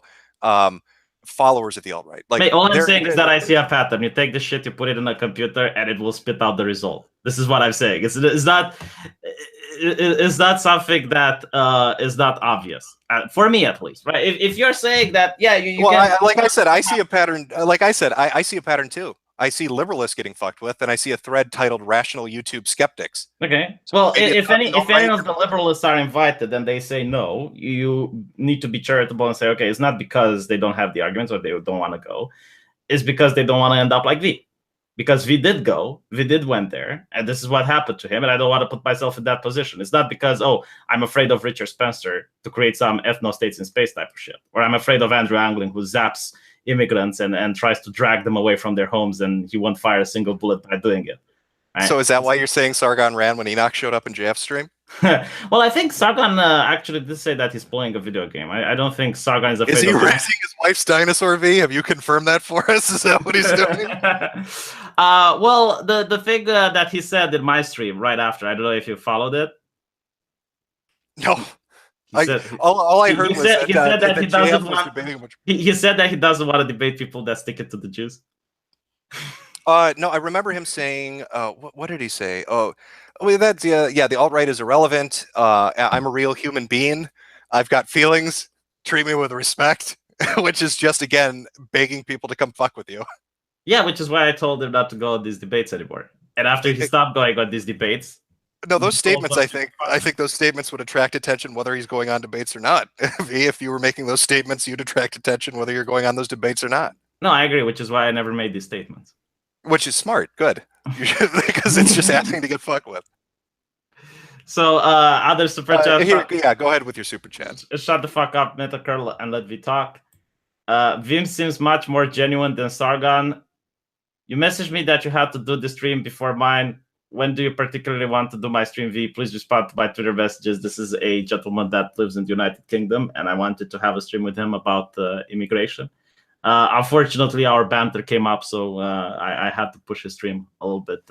followers of the alt-right. Like, mate, all I'm saying is that I see a pattern. You take the shit, you put it in a computer, and it will spit out the result. This is what I'm saying. It's not something that is not obvious for me, at least, right? If you're saying that, yeah, like I said, I see a pattern. Like I said, I see a pattern too. I see liberalists getting fucked with, and I see a thread titled "Rational YouTube Skeptics." Okay. Well, if any of the liberalists are invited and they say no, you need to be charitable and say, okay, it's not because they don't have the arguments or they don't want to go. It's because they don't want to end up like V. Because V did go, V went there, and this is what happened to him, and I don't want to put myself in that position. It's not because, oh, I'm afraid of Richard Spencer to create some ethno-states in space type of shit, or I'm afraid of Andrew Anglin who zaps immigrants and tries to drag them away from their homes, and he won't fire a single bullet by doing it. Right? So is that why you're saying Sargon ran when Enoch showed up in JF's stream? Well, I think Sargon actually did say that he's playing a video game. I don't think Sargon is afraid. Is he raising his wife's dinosaur V? Have you confirmed that for us? Is that what he's doing? Well, the thing that he said in my stream right after, I don't know if you followed it. No. All I heard was that he doesn't want. He said that he doesn't want to debate people that stick it to the Jews. No, I remember him saying, what did he say? Oh, well, that's the alt-right is irrelevant. I'm a real human being. I've got feelings. Treat me with respect, which is just, again, begging people to come fuck with you. Yeah, which is why I told him not to go on these debates anymore. And after he stopped going on these debates. No, those statements, I think those statements would attract attention whether he's going on debates or not. If you were making those statements, you'd attract attention whether you're going on those debates or not. No, I agree, which is why I never made these statements. Which is smart. Good. Because it's just asking to get fucked with. So, other super chats. Yeah, go ahead with your super chats. Shut the fuck up, Metokur, and let me talk. Vim seems much more genuine than Sargon. You messaged me that you had to do the stream before mine. When do you particularly want to do my stream, V? Please respond to my Twitter messages. This is a gentleman that lives in the United Kingdom, and I wanted to have a stream with him about immigration. Unfortunately, our banter came up, so I had to push his stream a little bit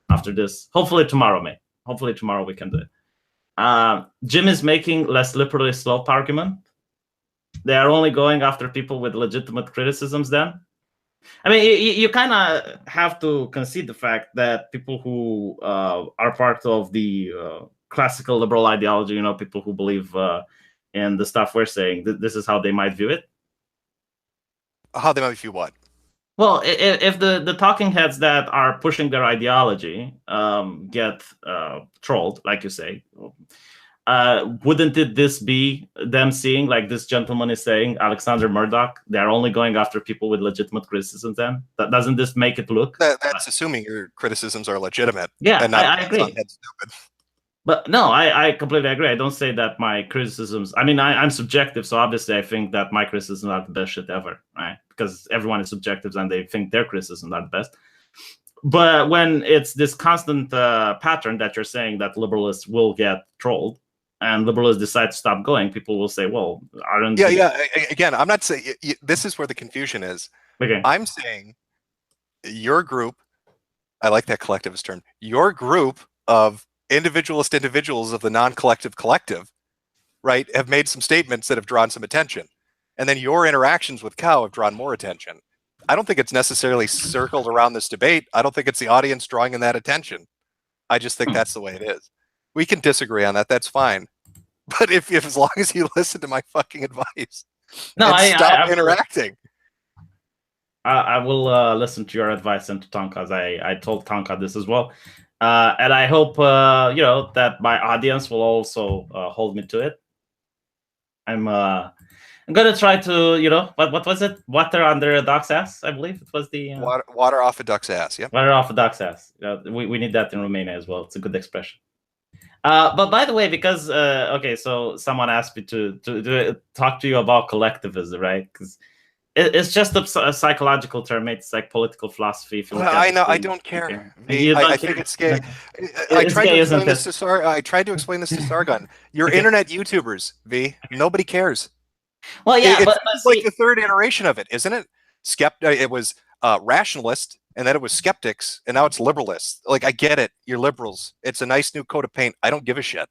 after this. Hopefully tomorrow, mate. Hopefully tomorrow we can do it. Jim is making less liberally slope argument. They are only going after people with legitimate criticisms then. I mean, you kind of have to concede the fact that people who are part of the classical liberal ideology, you know, people who believe in the stuff we're saying, this is how they might view it. How they might view what? Well, if the talking heads that are pushing their ideology get trolled, like you say, wouldn't this be them seeing, like this gentleman is saying, Alexander Murdoch, they're only going after people with legitimate criticisms then? Doesn't this make it look? That's assuming your criticisms are legitimate. Yeah, and not I agree. But no, I completely agree. I don't say that my criticisms, I mean, I'm subjective, so obviously I think that my criticisms are the best shit ever, right? Because everyone is subjective and they think their criticisms are the best. But when it's this constant pattern that you're saying that liberalists will get trolled, and liberals decide to stop going, people will say, well, aren't... Yeah. Again, I'm not saying... This is where the confusion is. Okay. I'm saying your group, I like that collectivist term, your group of individualist individuals of the non-collective collective, right, have made some statements that have drawn some attention. And then your interactions with Cow have drawn more attention. I don't think it's necessarily circled around this debate. I don't think it's the audience drawing in that attention. I just think that's the way it is. We can disagree on that. That's fine. But if as long as you listen to my fucking advice, stop interacting. I will listen to your advice and to Tonka's. I told Tonka this as well, and I hope you know, that my audience will also hold me to it. I'm gonna try to, you know, what was it? Water under a duck's ass, I believe it was the water off a duck's ass. Yeah, water off a duck's ass. We need that in Romania as well. It's a good expression. But by the way, because okay, so someone asked me to talk to you about collectivism, right? Because It's just a psychological term. It's like political philosophy. If you look at I know. the I don't care. I think it's gay. It's gay, isn't it? I tried to explain this to Sargon. You're internet YouTubers, V. Nobody cares. Well, yeah, but it's like the third iteration of it, isn't it? It was rationalist, and then it was skeptics, and now it's liberalists. Like, I get it. You're liberals. It's a nice new coat of paint. I don't give a shit.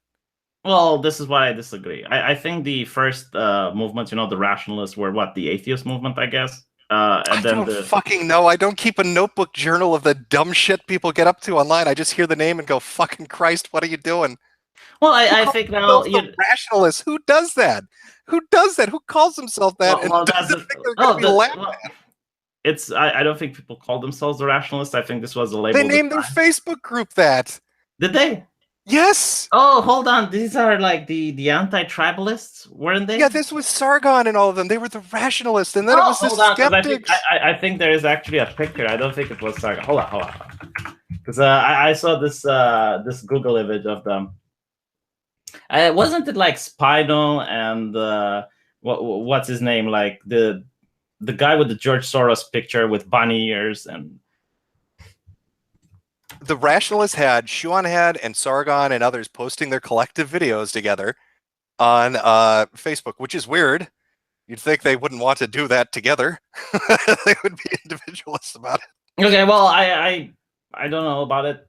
Well, this is why I disagree. I think the first movements, the rationalists were the atheist movement, I guess. And then I don't fucking know. I don't keep a notebook journal of the dumb shit people get up to online. I just hear the name and go, fucking Christ, what are you doing? Well, I think now rationalists. Who does that? Who does that? Who calls himself that? It's I don't think people call themselves the rationalists. I think this was a label. They named their Facebook group that. Did they? Yes. Oh, hold on. These are like the anti-tribalists, weren't they? Yeah, this was Sargon and all of them. They were the rationalists, and then it was the skeptics. I think there is actually a picture. I don't think it was Sargon. Hold on. Because I saw this Google image of them. Wasn't it like Spinal and what's his name? Like the guy with the George Soros picture with bunny ears and. The rationalists had Shuanhead and Sargon and others posting their collective videos together on Facebook, which is weird. You'd think they wouldn't want to do that together. They would be individualists about it. Okay, well, I don't know about it.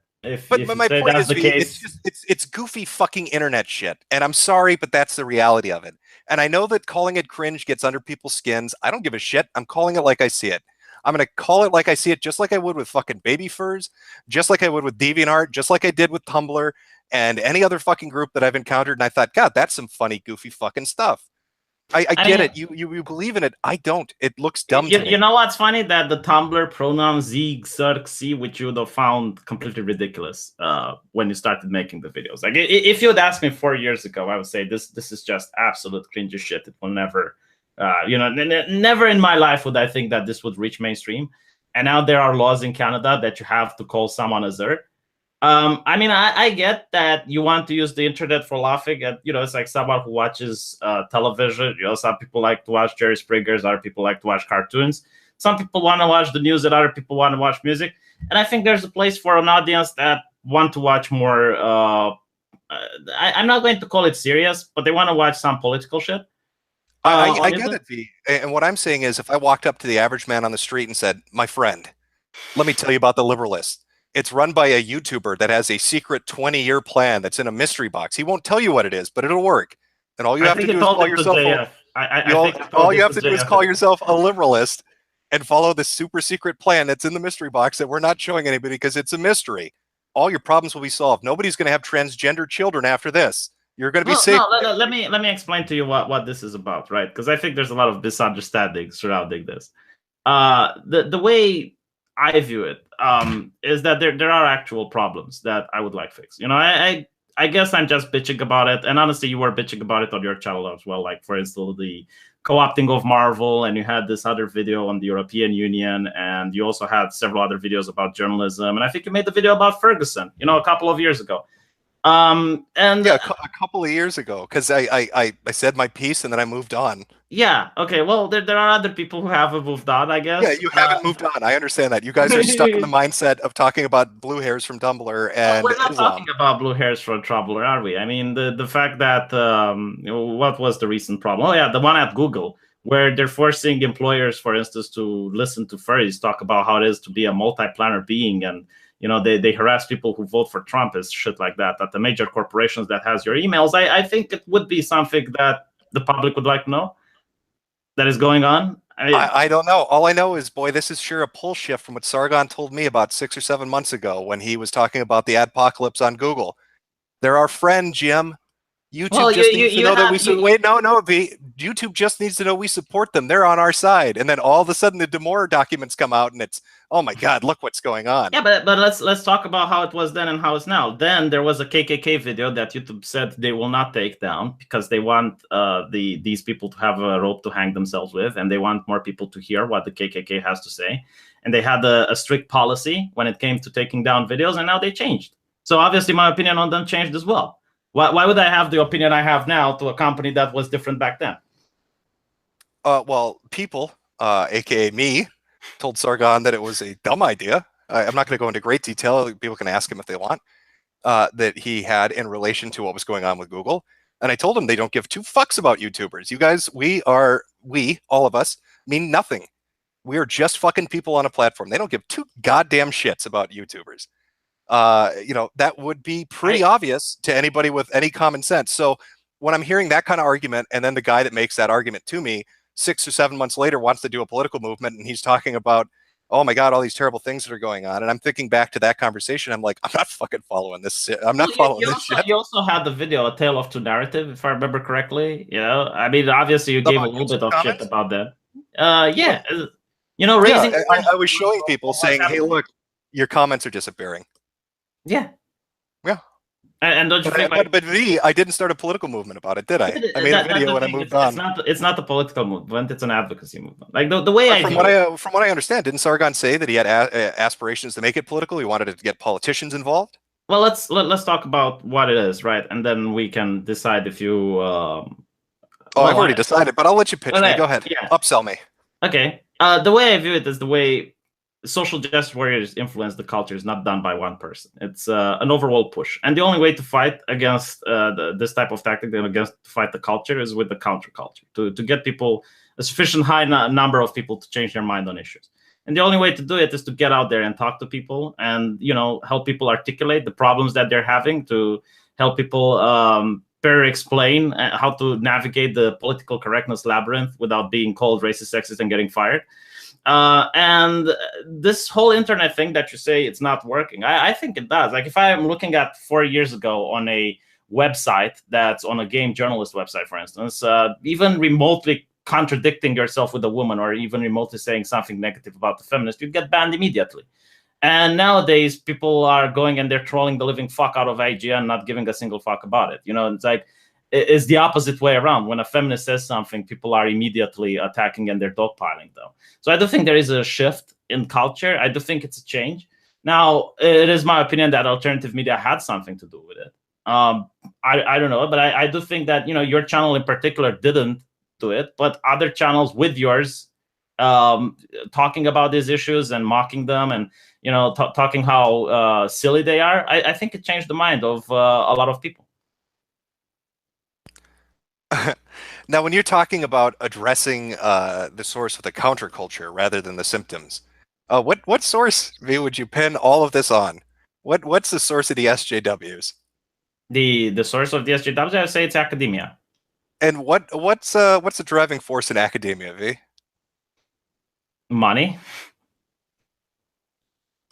But my point is, the case. It's goofy fucking internet shit, and I'm sorry, but that's the reality of it. And I know that calling it cringe gets under people's skins. I don't give a shit. I'm calling it like I see it. I'm going to call it like I see it, just like I would with fucking Baby Furs, just like I would with DeviantArt, just like I did with Tumblr and any other fucking group that I've encountered. And I thought, God, that's some funny, goofy fucking stuff. I get it. You believe in it. I don't. It looks dumb to me. You know what's funny? That the Tumblr pronoun Z, Xerx, C, which you would have found completely ridiculous when you started making the videos. Like, if you had asked me 4 years ago, I would say this is just absolute cringy shit. It will never... never in my life would I think that this would reach mainstream. And now there are laws in Canada that you have to call someone a Zer. I mean, I get that you want to use the internet for laughing at, it's like someone who watches television. Some people like to watch Jerry Springer's, other people like to watch cartoons. Some people want to watch the news and other people want to watch music. And I think there's a place for an audience that want to watch more, I'm not going to call it serious, but they want to watch some political shit. I get it, V. And what I'm saying is, if I walked up to the average man on the street and said, my friend, let me tell you about the Liberalists. It's run by a YouTuber that has a secret 20-year plan that's in a mystery box. He won't tell you what it is, but it'll work. And all you have to do is call yourself all you have to do is call yourself a liberalist and follow this super secret plan that's in the mystery box that we're not showing anybody because it's a mystery. All your problems will be solved. Nobody's going to have transgender children after this. You're going to be safe. No, let me explain to you what this is about, right? Because I think there's a lot of misunderstandings surrounding this. The way I view it is that there are actual problems that I would like fixed. I guess I'm just bitching about it, and honestly, you were bitching about it on your channel as well. Like, for instance, the co-opting of Marvel, and you had this other video on the European Union, and you also had several other videos about journalism, and I think you made the video about Ferguson, a couple of years ago. And yeah, a couple of years ago, because I said my piece and then I moved on. Yeah. Okay. Well, there are other people who haven't moved on, I guess. Yeah, you haven't moved on. I understand that. You guys are stuck in the mindset of talking about blue hairs from Tumblr and we're not Islam. talking about blue hairs from Tumblr, are we? I mean, the fact that what was the recent problem? Oh yeah, the one at Google, where they're forcing employers, for instance, to listen to furries talk about how it is to be a multi-planar being, and they harass people who vote for Trump and shit like that. At the major corporations that has your emails, I think it would be something that the public would like to know that is going on. I don't know. All I know is, boy, this is sure a pull shift from what Sargon told me about 6 or 7 months ago when he was talking about the adpocalypse on Google. They're our friend, Jim. YouTube just needs to know that we wait. No. YouTube just needs to know we support them. They're on our side. And then all of a sudden, the Demore documents come out, and it's, oh my God, look what's going on. Yeah, but let's talk about how it was then and how it's now. Then there was a KKK video that YouTube said they will not take down because they want these people to have a rope to hang themselves with, and they want more people to hear what the KKK has to say. And they had a strict policy when it came to taking down videos, and now they changed. So obviously, my opinion on them changed as well. Why would I have the opinion I have now to a company that was different back then? Well, people aka me, told Sargon that it was a dumb idea. I'm not going to go into great detail. People can ask him if they want. That he had in relation to what was going on with Google. And I told him they don't give two fucks about YouTubers. You guys, we, all of us, mean nothing. We are just fucking people on a platform. They don't give two goddamn shits about YouTubers. That would be pretty obvious to anybody with any common sense. So when I'm hearing that kind of argument, and then the guy that makes that argument to me 6 or 7 months later wants to do a political movement, and he's talking about, oh my God, all these terrible things that are going on. And I'm thinking back to that conversation. I'm like, I'm not fucking following this. I'm not following this shit. You also had the video, A Tale of Two Narrative, if I remember correctly. I mean, obviously you gave a little bit of shit about that. Yeah. Raising. Yeah, I was showing people saying, hey, look, your comments are disappearing. Yeah. Yeah. And don't you think? But I didn't start a political movement about it, did I? I made a video and I moved on. It's not a political movement; it's an advocacy movement. Like the way from what I understand, didn't Sargon say that he had aspirations to make it political? He wanted to get politicians involved. Well, let's talk about what it is, right? And then we can decide if you. I've already decided, but I'll let you pitch me. Go ahead. Yeah. Upsell me. Okay. The way I view it is the way social justice warriors influence the culture is not done by one person. It's an overall push. And the only way to fight against this type of tactic and to fight the culture is with the counterculture, to get people, a sufficient high number of people to change their mind on issues. And the only way to do it is to get out there and talk to people and, help people articulate the problems that they're having, to help people better explain how to navigate the political correctness labyrinth without being called racist, sexist, and getting fired. And this whole internet thing that you say it's not working, I think it does. Like if I'm looking at 4 years ago on a website that's on a game journalist website, for instance, even remotely contradicting yourself with a woman or even remotely saying something negative about the feminist, you'd get banned immediately. And nowadays people are going and they're trolling the living fuck out of IGN, not giving a single fuck about it. It's like, it's the opposite way around. When a feminist says something, people are immediately attacking and they're dogpiling them. So I do think there is a shift in culture. I do think it's a change. Now, it is my opinion that alternative media had something to do with it. I don't know, but I do think that, your channel in particular didn't do it, but other channels with yours talking about these issues and mocking them and, talking how silly they are, I think it changed the mind of a lot of people. Now, when you're talking about addressing the source of the counterculture rather than the symptoms, what source would you pin all of this on? What's the source of the SJWs? The source of the SJWs, I would say it's academia. And what's the driving force in academia, V? Money.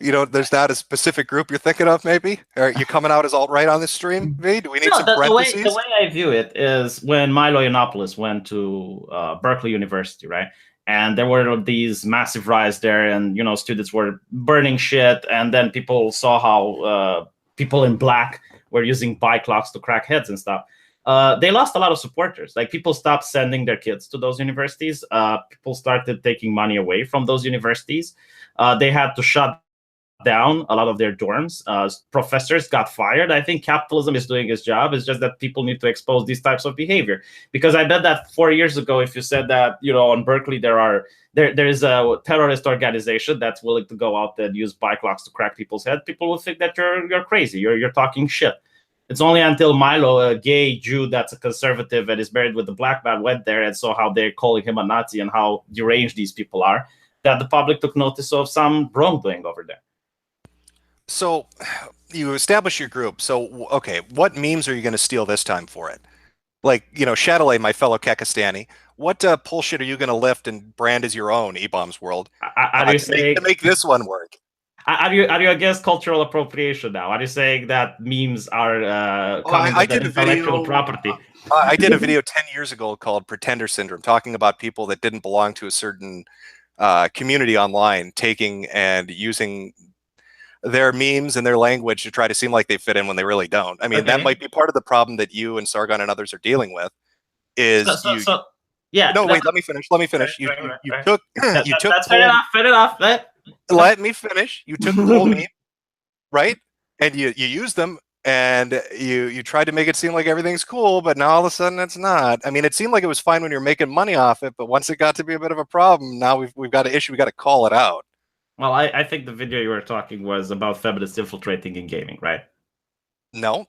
There's not a specific group you're thinking of, maybe? Are you coming out as alt-right on this stream, V? Do we need some parentheses? The way I view it is when Milo Yiannopoulos went to Berkeley University, right? And there were these massive riots there, and, students were burning shit, and then people saw how people in black were using bike locks to crack heads and stuff. They lost a lot of supporters. Like, people stopped sending their kids to those universities. People started taking money away from those universities. They had to shut down a lot of their dorms. Professors got fired. I think capitalism is doing its job. It's just that people need to expose these types of behavior. Because I bet that 4 years ago, if you said that, on Berkeley, there is a terrorist organization that's willing to go out and use bike locks to crack people's heads, people will think that you're crazy. You're talking shit. It's only until Milo, a gay Jew that's a conservative and is married with a black man, went there and saw how they're calling him a Nazi and how deranged these people are, that the public took notice of some wrongdoing over there. So you establish your group. So, okay, what memes are you going to steal this time for it? Like, Chatelet, my fellow Kekistani, what bullshit are you going to lift and brand as your own, E-Bombs World, to make this one work? Are you against cultural appropriation now? Are you saying that memes are intellectual property? I did a video 10 years ago called Pretender Syndrome, talking about people that didn't belong to a certain community online, taking and using their memes and their language to try to seem like they fit in when they really don't. I mean, that might be part of the problem that you and Sargon and others are dealing with. Is yeah. No, wait. Let me finish. You took. That's fair enough. Let me finish. You took the whole meme, right? And you used them and you tried to make it seem like everything's cool, but now all of a sudden it's not. I mean, it seemed like it was fine when you're making money off it, but once it got to be a bit of a problem, now we've got an issue. We got to call it out. Well, I think the video you were talking was about feminists infiltrating in gaming, right? No.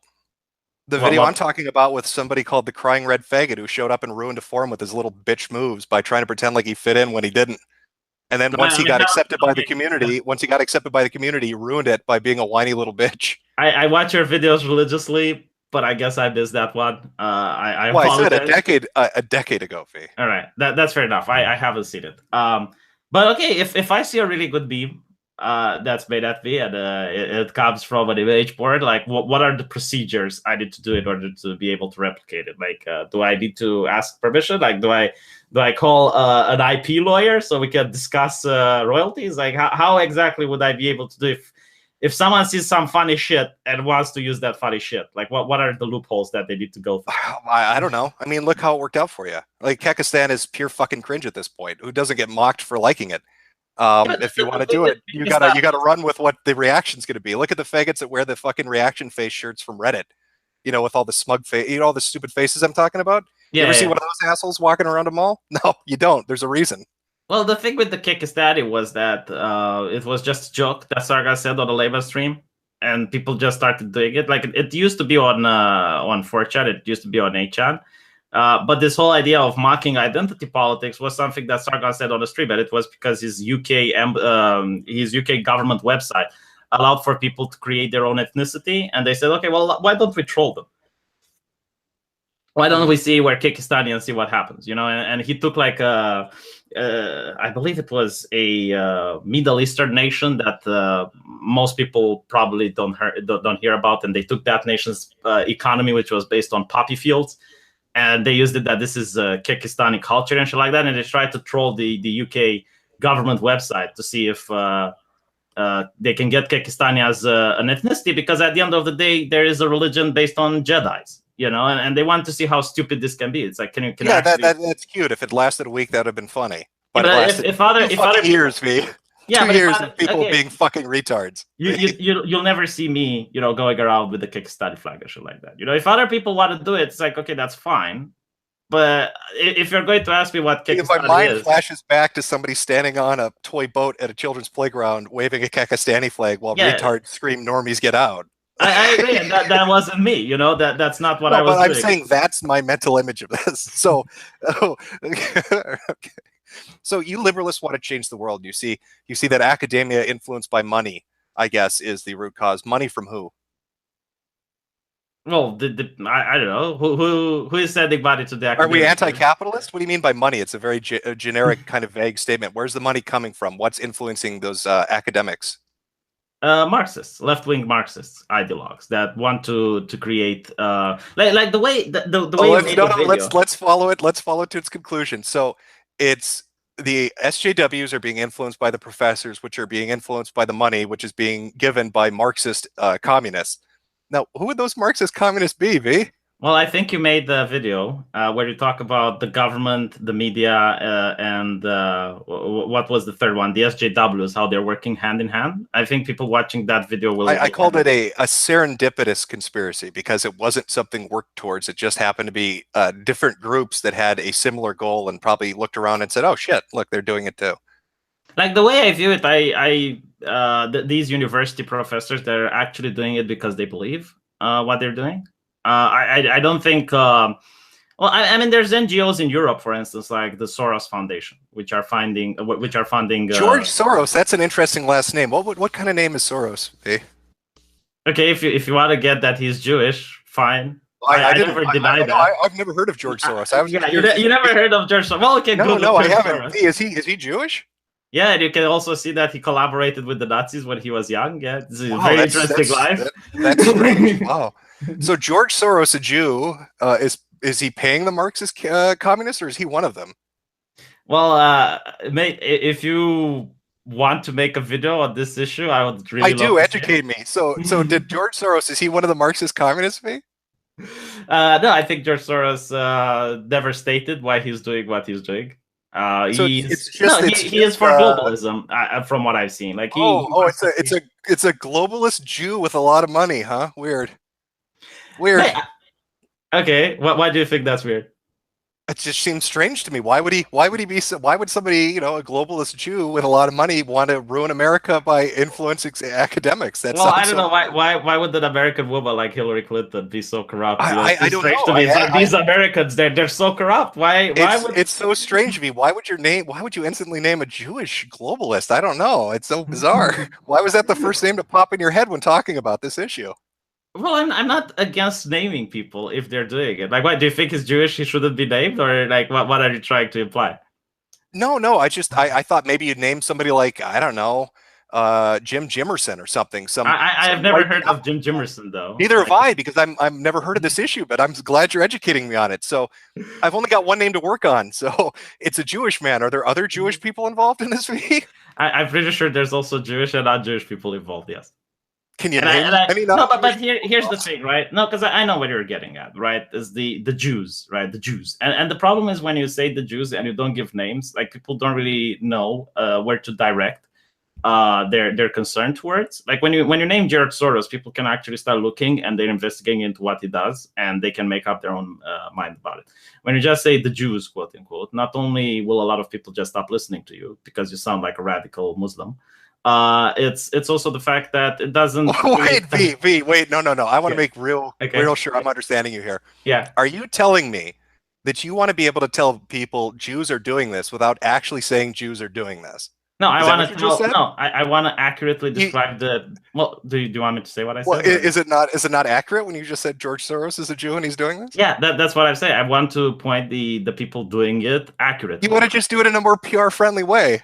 The Well, video what? I'm talking about with somebody called the Crying Red Faggot who showed up and ruined a forum with his little bitch moves by trying to pretend like he fit in when he didn't. And then once he got accepted by the community, he ruined it by being a whiny little bitch. I watch your videos religiously, but I guess I missed that one. I said a decade ago, V. All right, that's fair enough. I haven't seen it. But okay, if I see a really good meme that's made at me and it comes from an image board, like what are the procedures I need to do in order to be able to replicate it? Like, do I need to ask permission? Like, do I call an IP lawyer so we can discuss royalties? Like, how exactly would I be able to do if someone sees some funny shit and wants to use that funny shit? Like, what are the loopholes that they need to go through? I don't know. I mean, look how it worked out for you. Like, Kekistan is pure fucking cringe at this point. Who doesn't get mocked for liking it? If you want to do it, you gotta run with what the reaction's gonna be. Look at the faggots that wear the fucking reaction face shirts from Reddit. You know, with all the smug face, all the stupid faces I'm talking about. Yeah, you ever see one of those assholes walking around a mall? No, you don't. There's a reason. Well, the thing with the Kekistani was that it was just a joke that Sarga said on the Labor stream, and people just started doing it. Like, it used to be on 4chan, it used to be on 8chan. But this whole idea of mocking identity politics was something that Sargon said on the stream, and it was because his UK government website allowed for people to create their own ethnicity, and they said, okay, well, why don't we troll them? Why don't we see where Kekistani and see what happens? You know, and he took like I believe it was a Middle Eastern nation that most people probably don't hear about, and they took that nation's economy, which was based on poppy fields. And they used it that this is Kekistani culture and shit like that, and they tried to troll the UK government website to see if they can get Kekistani as an ethnicity, because at the end of the day, there is a religion based on Jedis, you know, and they want to see how stupid this can be. It's like, can yeah, actually... that's cute. If it lasted a week, that would have been funny. But if other years, me. Yeah, 2 years of people being fucking retards. You'll never see me, you know, going around with the Kekistani flag or shit like that. You know, if other people want to do it, it's like, okay, that's fine. But if you're going to ask me what Kekistani is, my mind flashes back to somebody standing on a toy boat at a children's playground waving a Kekistani flag while retards scream "Normies get out." I agree, and that wasn't me. You know, that's not what I was doing. I'm saying that's my mental image of this. So, okay. So you liberalists want to change the world. You see that academia influenced by money, I guess, is the root cause. Money from who? Well, I don't know. Who is sending money to the academia? Are we anti-capitalist? What do you mean by money? It's a very generic kind of vague statement. Where's the money coming from? What's influencing those academics? Marxists, left-wing Marxists, ideologues that want to create like the way the way. Let's follow it. Let's follow it to its conclusion. So it's the SJWs are being influenced by the professors, which are being influenced by the money, which is being given by Marxist communists. Now, who would those Marxist communists be, V? Well, I think you made the video where you talk about the government, the media, and what was the third one? The SJWs, how they're working hand in hand. I think people watching that video will... I called it a serendipitous conspiracy because it wasn't something worked towards. It just happened to be different groups that had a similar goal and probably looked around and said, oh, shit, look, they're doing it too. Like, the way I view it, these university professors, they're actually doing it because they believe what they're doing. I don't think. Well, I mean, there's NGOs in Europe, for instance, like the Soros Foundation, which are funding. George Soros. That's an interesting last name. What kind of name is Soros? Hey? Okay, if you want to get that he's Jewish, fine. I never deny that. I've never heard of George Soros. You never heard of George Soros? Well, okay, no, I haven't. Is he Jewish? Yeah, and you can also see that he collaborated with the Nazis when he was young. Yeah, it's a very interesting life. That's strange. Wow. So George Soros, a Jew, is he paying the Marxist communists, or is he one of them? Well, mate, if you want to make a video on this issue, I would really. I do. Educate me. So did George Soros? Is he one of the Marxist communists? Me? No, I think George Soros never stated why he's doing what he's doing. He is for globalism, from what I've seen. Like, it's a globalist Jew with a lot of money, huh? Weird. Weird. Hey, okay, why do you think that's weird? It just seems strange to me. Why would he? Why would he be? Why would somebody, a globalist Jew with a lot of money, want to ruin America by influencing academics? That Well, I sounds don't so know weird. why would an American woman like Hillary Clinton be so corrupt? It's I just don't strange know. to me. It's like these Americans, they're so corrupt. Why would It's so strange to me. Why would Why would you instantly name a Jewish globalist? I don't know. It's so bizarre. Why was that the first name to pop in your head when talking about this issue? Well, I'm not against naming people if they're doing it. Like, what do you think he's Jewish? He shouldn't be named, or like, what are you trying to imply? No. I thought maybe you'd name somebody like, I don't know, Jim Jimerson or something. I have Some never white heard of Jim Jimerson though. Neither have Like, I, because I've never heard of this issue, but I'm glad you're educating me on it. So I've only got one name to work on. So it's a Jewish man. Are there other Jewish people involved in this V? I'm pretty sure there's also Jewish and non-Jewish people involved. Yes. Can you And name any no, non-Jewish but here's the thing, right? No, because I know what you're getting at, right? Is the Jews, right? The Jews, and the problem is when you say the Jews and you don't give names, like people don't really know where to direct their concern towards. Like when you name George Soros, people can actually start looking and they're investigating into what he does, and they can make up their own mind about it. When you just say the Jews, quote unquote, not only will a lot of people just stop listening to you because you sound like a radical Muslim. It's also the fact that it doesn't. wait, no. I want to make real Okay. sure I'm understanding you here. Yeah. Are you telling me that you want to be able to tell people Jews are doing this without actually saying Jews are doing this? No, I want to tell. No, I want to accurately describe the. Well, do you want me to say what I said? Well, is it not accurate when you just said George Soros is a Jew and he's doing this? Yeah, that's what I'm saying. I want to point the people doing it accurately. You want to just do it in a more PR friendly way.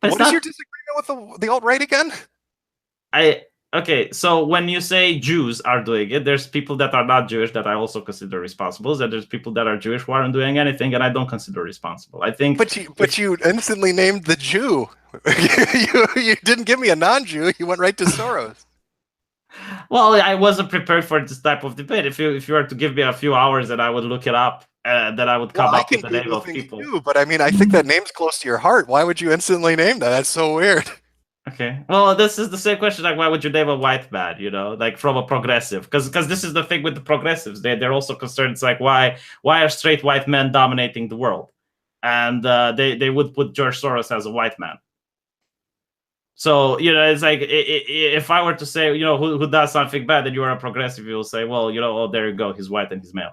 But what is your disagreement with the alt-right again? Okay, so when you say Jews are doing it, there's people that are not Jewish that I also consider responsible. And there's people that are Jewish who aren't doing anything, and I don't consider responsible. I think. But you instantly named the Jew. you didn't give me a non-Jew. You went right to Soros. Well, I wasn't prepared for this type of debate. If you were to give me a few hours, and I would look it up, then I would come up with the name of people. Too, but I mean, I think that name's close to your heart. Why would you instantly name that? That's so weird. Okay. Well, this is the same question. Like, why would you name a white man? Like from a progressive? Because this is the thing with the progressives. They're also concerned. It's like why are straight white men dominating the world? And they would put George Soros as a white man. So it's like if I were to say who does something bad, and you are a progressive, you will say, well, oh, there you go, he's white and he's male,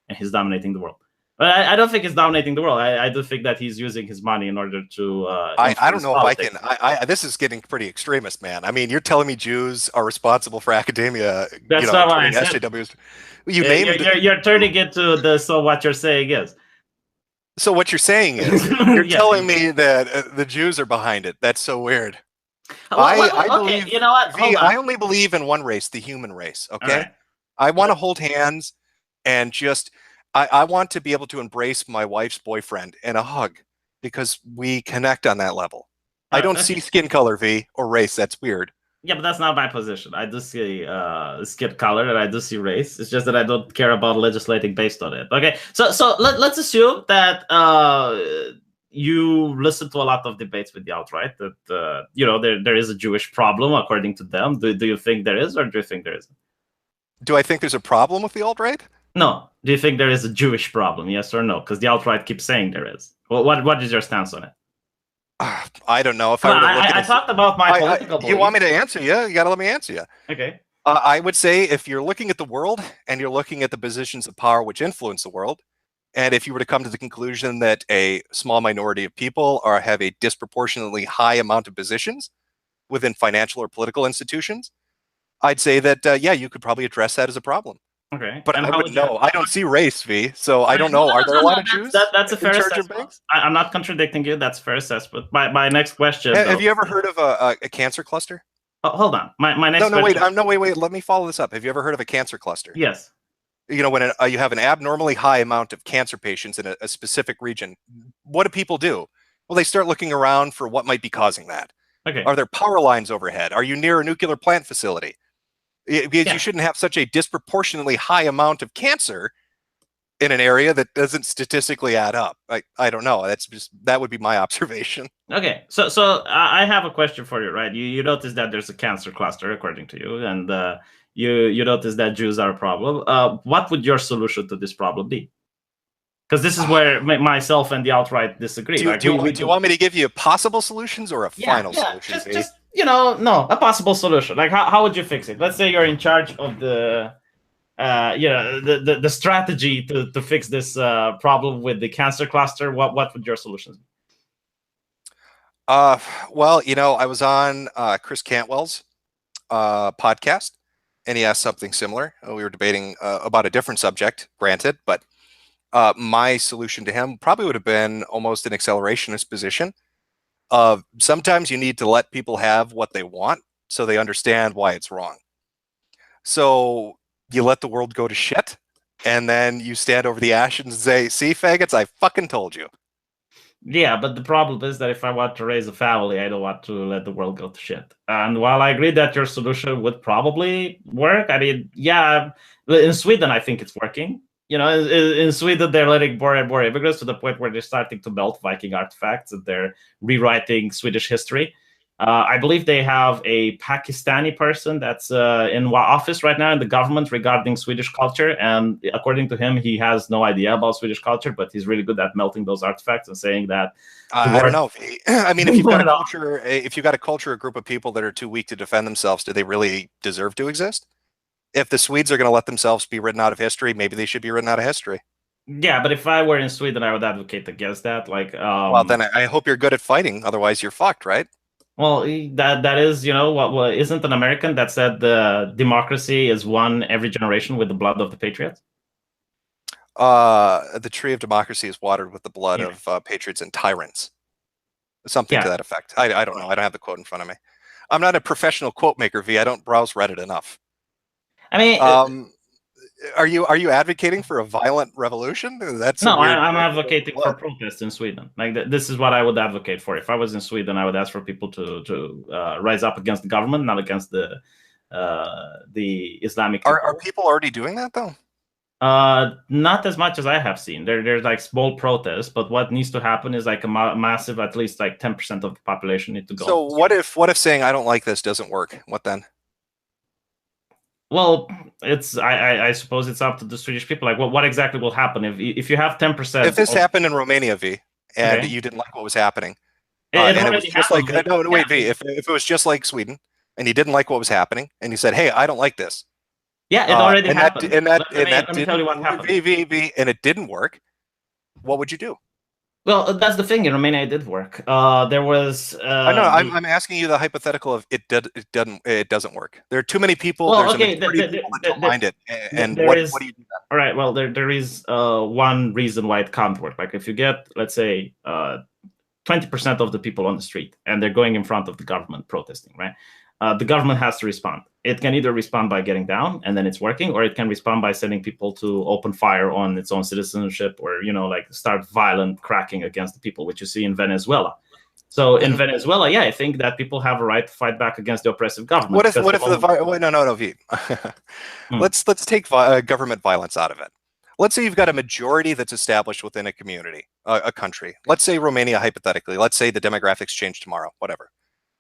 and he's dominating the world. But I don't think he's dominating the world. I do think that he's using his money in order to. I don't know politics. If I can. This is getting pretty extremist, man. I mean, you're telling me Jews are responsible for academia? That's not what I said. SJWs. You're turning it to the so what you're saying is. So what you're saying is you're telling me that the Jews are behind it. That's so weird. I believe. Okay, you know what? I only believe in one race, the human race. Okay, right. I want to hold hands and just. I want to be able to embrace my wife's boyfriend in a hug because we connect on that level. I don't see skin color, V, or race. That's weird. Yeah, but that's not my position. I do see skin color and I do see race. It's just that I don't care about legislating based on it. Okay, so let's assume that you listen to a lot of debates with the alt-right that there is a Jewish problem according to them. Do you think there is, or do you think there isn't? Do I think there's a problem with the alt-right? No. Do you think there is a Jewish problem? Yes or no? Because the alt-right keeps saying there is. Well, what is your stance on it? I don't know. If I talked about my political beliefs. You want me to answer you? You got to let me answer you. Okay. I would say if you're looking at the world and you're looking at the positions of power which influence the world, and if you were to come to the conclusion that a small minority of people have a disproportionately high amount of positions within financial or political institutions, I'd say that, yeah, you could probably address that as a problem. Okay. But I wouldn't know. I don't see race, V, so I don't know. Are there a lot of Jews? That's a fair assessment. I'm not contradicting you. That's a fair assessment. My next question. Have you ever heard of a cancer cluster? Oh, hold on. My next question. Wait. Let me follow this up. Have you ever heard of a cancer cluster? Yes. When you have an abnormally high amount of cancer patients in a specific region, what do people do? Well, they start looking around for what might be causing that. Okay. Are there power lines overhead? Are you near a nuclear plant facility? Because you shouldn't have such a disproportionately high amount of cancer in an area that doesn't statistically add up. I don't know. That would be my observation. Okay, so I have a question for you, right? You notice that there's a cancer cluster according to you, and you notice that Jews are a problem. What would your solution to this problem be? Because this is where myself and the alt-right disagree. Do you want me to give you possible solutions or a final solution? Just no, a possible solution. Like how would you fix it? Let's say you're in charge of the the strategy to fix this problem with the cancer cluster. What would your solutions be? Well, I was on Chris Cantwell's podcast, and he asked something similar. We were debating about a different subject, granted, but my solution to him probably would have been almost an accelerationist position. Sometimes you need to let people have what they want so they understand why it's wrong. So you let the world go to shit, and then you stand over the ashes and say, see, faggots, I fucking told you. Yeah, but the problem is that if I want to raise a family, I don't want to let the world go to shit. And while I agree that your solution would probably work, I mean, yeah, in Sweden, I think it's working. In Sweden, they're letting more and more immigrants to the point where they're starting to melt Viking artifacts and they're rewriting Swedish history. I believe they have a Pakistani person that's in office right now in the government regarding Swedish culture. And according to him, he has no idea about Swedish culture, but he's really good at melting those artifacts and saying that. I don't know. I mean, if you've got a culture, a group of people that are too weak to defend themselves, do they really deserve to exist? If the Swedes are going to let themselves be written out of history, maybe they should be written out of history. Yeah, but if I were in Sweden, I would advocate against that. Well, then I hope you're good at fighting. Otherwise, you're fucked, right? Well, that is, what isn't an American that said the democracy is won every generation with the blood of the patriots? The tree of democracy is watered with the blood of patriots and tyrants. Something to that effect. I don't know. I don't have the quote in front of me. I'm not a professional quote maker, V. I don't browse Reddit enough. I mean, are you advocating for a violent revolution? I'm advocating for protest in Sweden. Like this is what I would advocate for. If I was in Sweden, I would ask for people to rise up against the government, not against the Islamic. Are people already doing that though? Not as much as I have seen. There's like small protests, but what needs to happen is like a massive, at least like 10% of the population need to go. So what if saying I don't like this doesn't work? What then? Well, I suppose it's up to the Swedish people. Like, what exactly will happen if you have 10%? If this happened in Romania, V, and you didn't like what was happening, and it was just like wait, V. If it was just like Sweden, and you didn't like what was happening, and you said, "Hey, I don't like this," it already happened. Let me tell you what happened. V, and it didn't work. What would you do? Well, that's the thing. In Romania, it did work. There was. I know. I'm asking you the hypothetical of it doesn't work. There are too many people. Well, there's people that don't mind it. And what do you do? All right. Well, there is one reason why it can't work. Like if you get, let's say, 20% of the people on the street and they're going in front of the government protesting, right? The government has to respond. It can either respond by getting down and then it's working, or it can respond by sending people to open fire on its own citizenship, or like start violent cracking against the people, which you see in Venezuela. So in Venezuela, I think that people have a right to fight back against the oppressive government. What if no, V. Let's take government violence out of it. Let's say you've got a majority that's established within a community, a country. Let's say Romania, hypothetically. Let's say the demographics change tomorrow, whatever.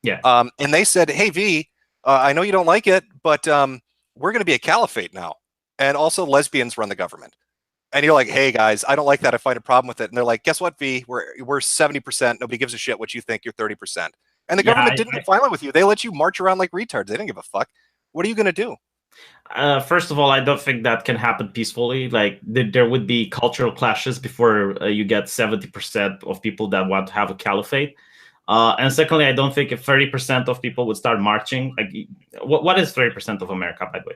Yeah. And they said, hey, V, I know you don't like it, but we're going to be a caliphate now. And also lesbians run the government. And you're like, hey, guys, I don't like that. I find a problem with it. And they're like, guess what, V? We're 70%. Nobody gives a shit what you think. You're 30%. And the government didn't get violent with you. They let you march around like retards. They didn't give a fuck. What are you going to do? First of all, I don't think that can happen peacefully. Like there would be cultural clashes before you get 70% of people that want to have a caliphate. And secondly, I don't think if 30% of people would start marching, like what is 30% of America, by the way?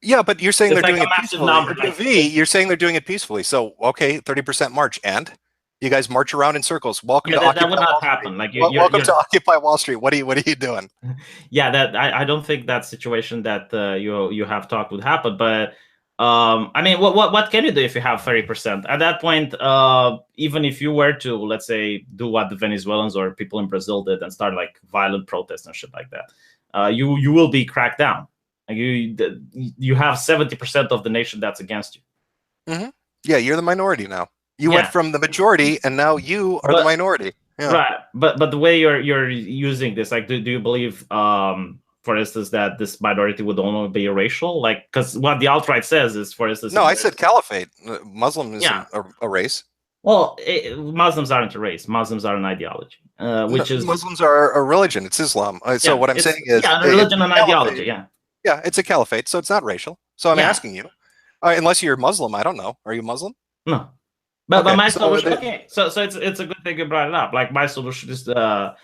Yeah, but you're saying they're doing it peacefully. V, you're saying they're doing it peacefully. So, okay, 30% march, and you guys march around in circles. Welcome to Occupy that would not Wall happen. Street. Like welcome to Occupy Wall Street. What are you doing? Yeah, that I don't think that situation that you have talked would happen. But I mean, what can you do if you have 30%? At that point, even if you were to, let's say, do what the Venezuelans or people in Brazil did and start like violent protests and shit like that, you will be cracked down. Like you have 70% of the nation that's against you. Mm-hmm. Yeah, you're the minority now. You went from the majority, and now you are the minority. Yeah. Right, but the way you're using this, like, do you believe for instance, that this minority would only be racial? Like, because what the alt-right says is, for instance... No, I said caliphate. Muslim is Yeah. a race. Well, Muslims aren't a race. Muslims are an ideology, which is... Muslims are a religion. It's Islam. So what I'm saying is... Yeah, a religion and ideology, yeah. Yeah, it's a caliphate, so it's not racial. So I'm asking you, unless you're Muslim, I don't know. Are you Muslim? No. But my solution... Okay, so it's a good thing you brought it up. Like, my solution is to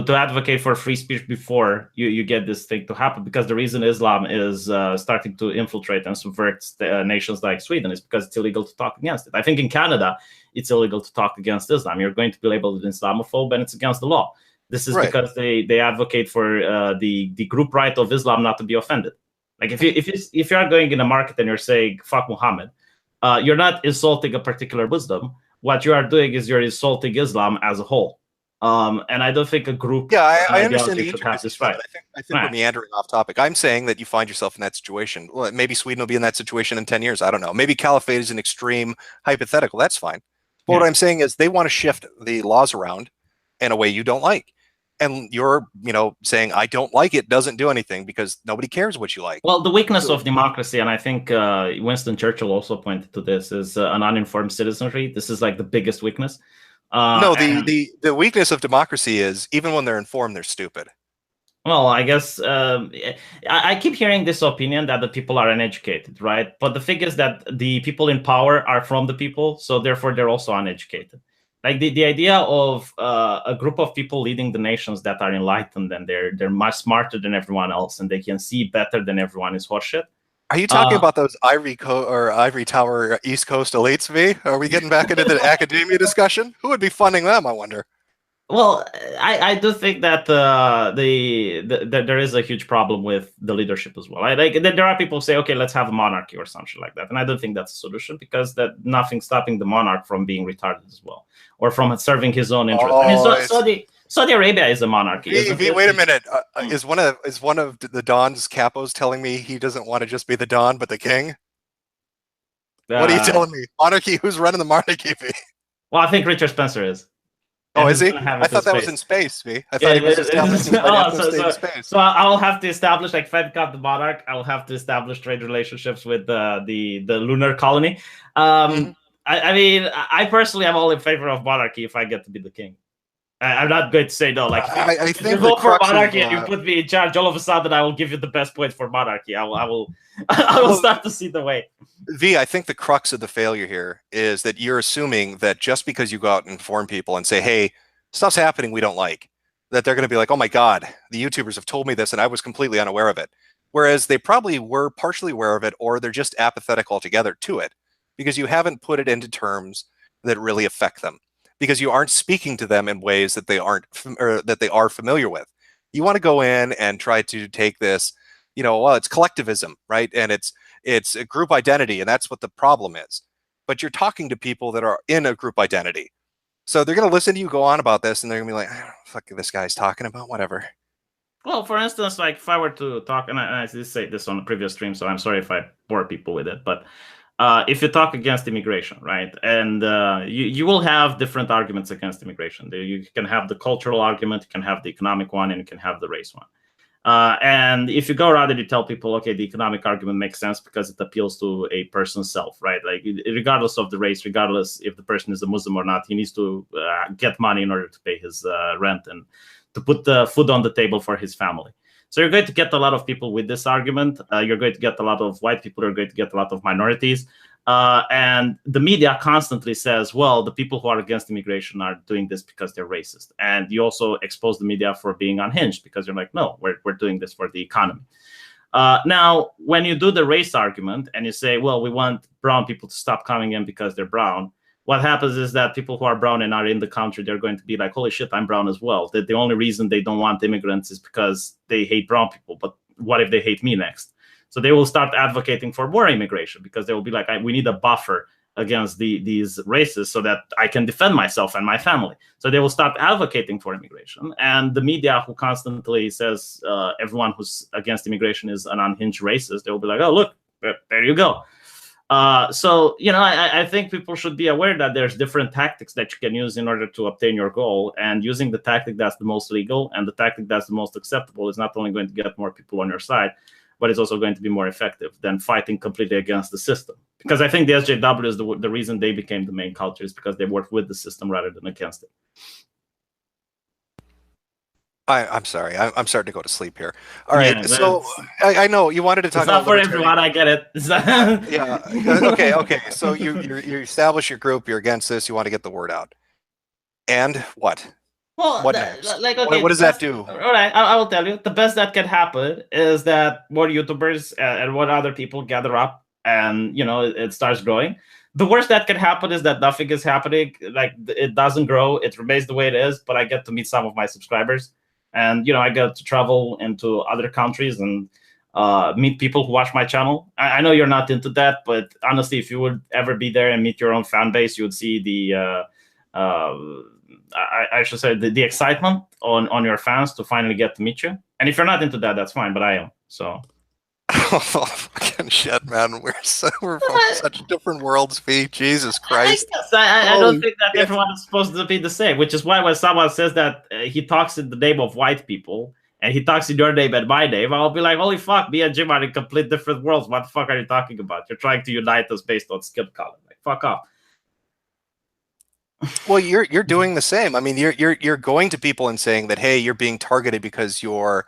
advocate for free speech before you get this thing to happen, because the reason Islam is starting to infiltrate and subvert nations like Sweden is because it's illegal to talk against it. I think in Canada, it's illegal to talk against Islam. You're going to be labeled an Islamophobe, and it's against the law. This is because they advocate for the group right of Islam not to be offended. Like, if you are going in a market and you're saying "fuck Muhammad," you're not insulting a particular Muslim. What you are doing is you're insulting Islam as a whole. And I don't think a group... Yeah, I understand the should have this right. I think we're meandering off topic. I'm saying that you find yourself in that situation. Well, maybe Sweden will be in that situation in 10 years. I don't know. Maybe caliphate is an extreme hypothetical. That's fine. But what I'm saying is they want to shift the laws around in a way you don't like. And you're, saying, I don't like it, doesn't do anything because nobody cares what you like. Well, the weakness of democracy, and I think Winston Churchill also pointed to this, is an uninformed citizenry. This is like the biggest weakness. No, the weakness of democracy is even when they're informed, they're stupid. Well, I guess I keep hearing this opinion that the people are uneducated, right? But the thing is that the people in power are from the people, so therefore they're also uneducated. Like the idea of a group of people leading the nations that are enlightened and they're much smarter than everyone else and they can see better than everyone is horseshit. Are you talking about those Ivory Tower East Coast elites, V? Are we getting back into the academia discussion? Who would be funding them, I wonder? Well, I do think that there is a huge problem with the leadership as well. There are people who say, okay, let's have a monarchy or something like that. And I don't think that's a solution because nothing's stopping the monarch from being retarded as well or from serving his own interests. I mean, Saudi Arabia is a monarchy. Wait a minute. Is one of the Don's capos telling me he doesn't want to just be the Don, but the king? What are you telling me? Monarchy? Who's running the monarchy? Well, I think Richard Spencer is. Oh, is he? I thought that was in space, V. I thought he was establishing in space. So I'll have to establish, like, if I become the monarch, I'll have to establish trade relationships with the lunar colony. I mean, I personally am all in favor of monarchy if I get to be the king. I'm not going to say no. Like, I if think you vote for monarchy and you put me in charge, all of a sudden I will give you the best point for monarchy. I will start to see the way. V, I think the crux of the failure here is that you're assuming that just because you go out and inform people and say, hey, stuff's happening we don't like, that they're going to be like, oh my God, the YouTubers have told me this and I was completely unaware of it. Whereas they probably were partially aware of it, or they're just apathetic altogether to it because you haven't put it into terms that really affect them, because you aren't speaking to them in ways that they are familiar with. You want to go in and try to take this, well, it's collectivism, right? And it's a group identity, and that's what the problem is. But you're talking to people that are in a group identity. So they're going to listen to you go on about this, and they're going to be like, I don't know what the fuck this guy's talking about, whatever. Well, for instance, like if I were to talk, and I did say this on the previous stream, so I'm sorry if I bore people with it, but if you talk against immigration, right, and you will have different arguments against immigration. You can have the cultural argument, you can have the economic one, and you can have the race one. And if you go around and you tell people, okay, the economic argument makes sense because it appeals to a person's self, right? Like regardless of the race, regardless if the person is a Muslim or not, he needs to get money in order to pay his rent and to put the food on the table for his family. So you're going to get a lot of people with this argument. You're going to get a lot of white people. You're going to get a lot of minorities. And the media constantly says, well, the people who are against immigration are doing this because they're racist. And you also expose the media for being unhinged because you're like, no, we're doing this for the economy. Now, when you do the race argument and you say, well, we want brown people to stop coming in because they're brown, what happens is that people who are brown and are in the country, they're going to be like, holy shit, I'm brown as well. That the only reason they don't want immigrants is because they hate brown people. But what if they hate me next? So they will start advocating for more immigration because they will be like, we need a buffer against these races so that I can defend myself and my family. So they will start advocating for immigration. And the media who constantly says everyone who's against immigration is an unhinged racist, they will be like, oh, look, there you go. So, I think people should be aware that there's different tactics that you can use in order to obtain your goal. And using the tactic that's the most legal and the tactic that's the most acceptable is not only going to get more people on your side, but it's also going to be more effective than fighting completely against the system. Because I think the SJW is the reason they became the main culture, is because they worked with the system rather than against it. I'm sorry. I'm starting to go to sleep here. All right. Yeah, so I know you wanted to talk about. It's not for everyone. I get it. Yeah. Okay. So you establish your group. You're against this. You want to get the word out. And what? Well, what next? What does that do? All right. I will tell you. The best that can happen is that more YouTubers and more other people gather up, and it starts growing. The worst that can happen is that nothing is happening. Like, it doesn't grow. It remains the way it is. But I get to meet some of my subscribers. And, I get to travel into other countries and meet people who watch my channel. I know you're not into that, but honestly, if you would ever be there and meet your own fan base, you would see the, I should say, the excitement on your fans to finally get to meet you. And if you're not into that, that's fine, but I am, so. Oh, fucking shit, man. We're from such different worlds, V. Jesus Christ. I don't think that everyone is supposed to be the same, which is why when someone says that he talks in the name of white people and he talks in your name and my name, I'll be like, holy fuck, me and Jim are in complete different worlds. What the fuck are you talking about? You're trying to unite us based on skin color. Like, fuck off. Well, you're doing the same. I mean, you're going to people and saying that, hey, you're being targeted because you're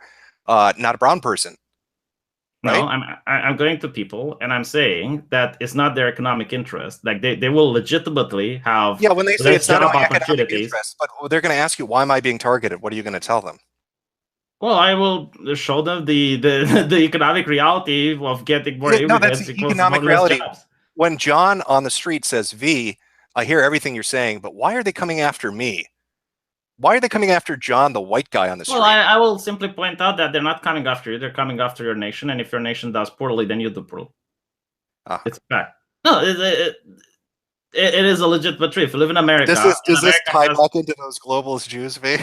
not a brown person. No, right? I'm going to people and I'm saying that it's not their economic interest. Like, they will legitimately have. Yeah, when they say it's not an economic interest, but they're going to ask you, why am I being targeted? What are you going to tell them? Well, I will show them the economic reality of getting more immigrants. No, that's the economic reality. When John on the street says, V, I hear everything you're saying, but why are they coming after me? Why are they coming after John, the white guy on the street? Well, I will simply point out that they're not coming after you. They're coming after your nation. And if your nation does poorly, then you do poorly. It's a fact. No, it is a legitimate truth. If you live in America... Does this tie back into those globalist Jews, V?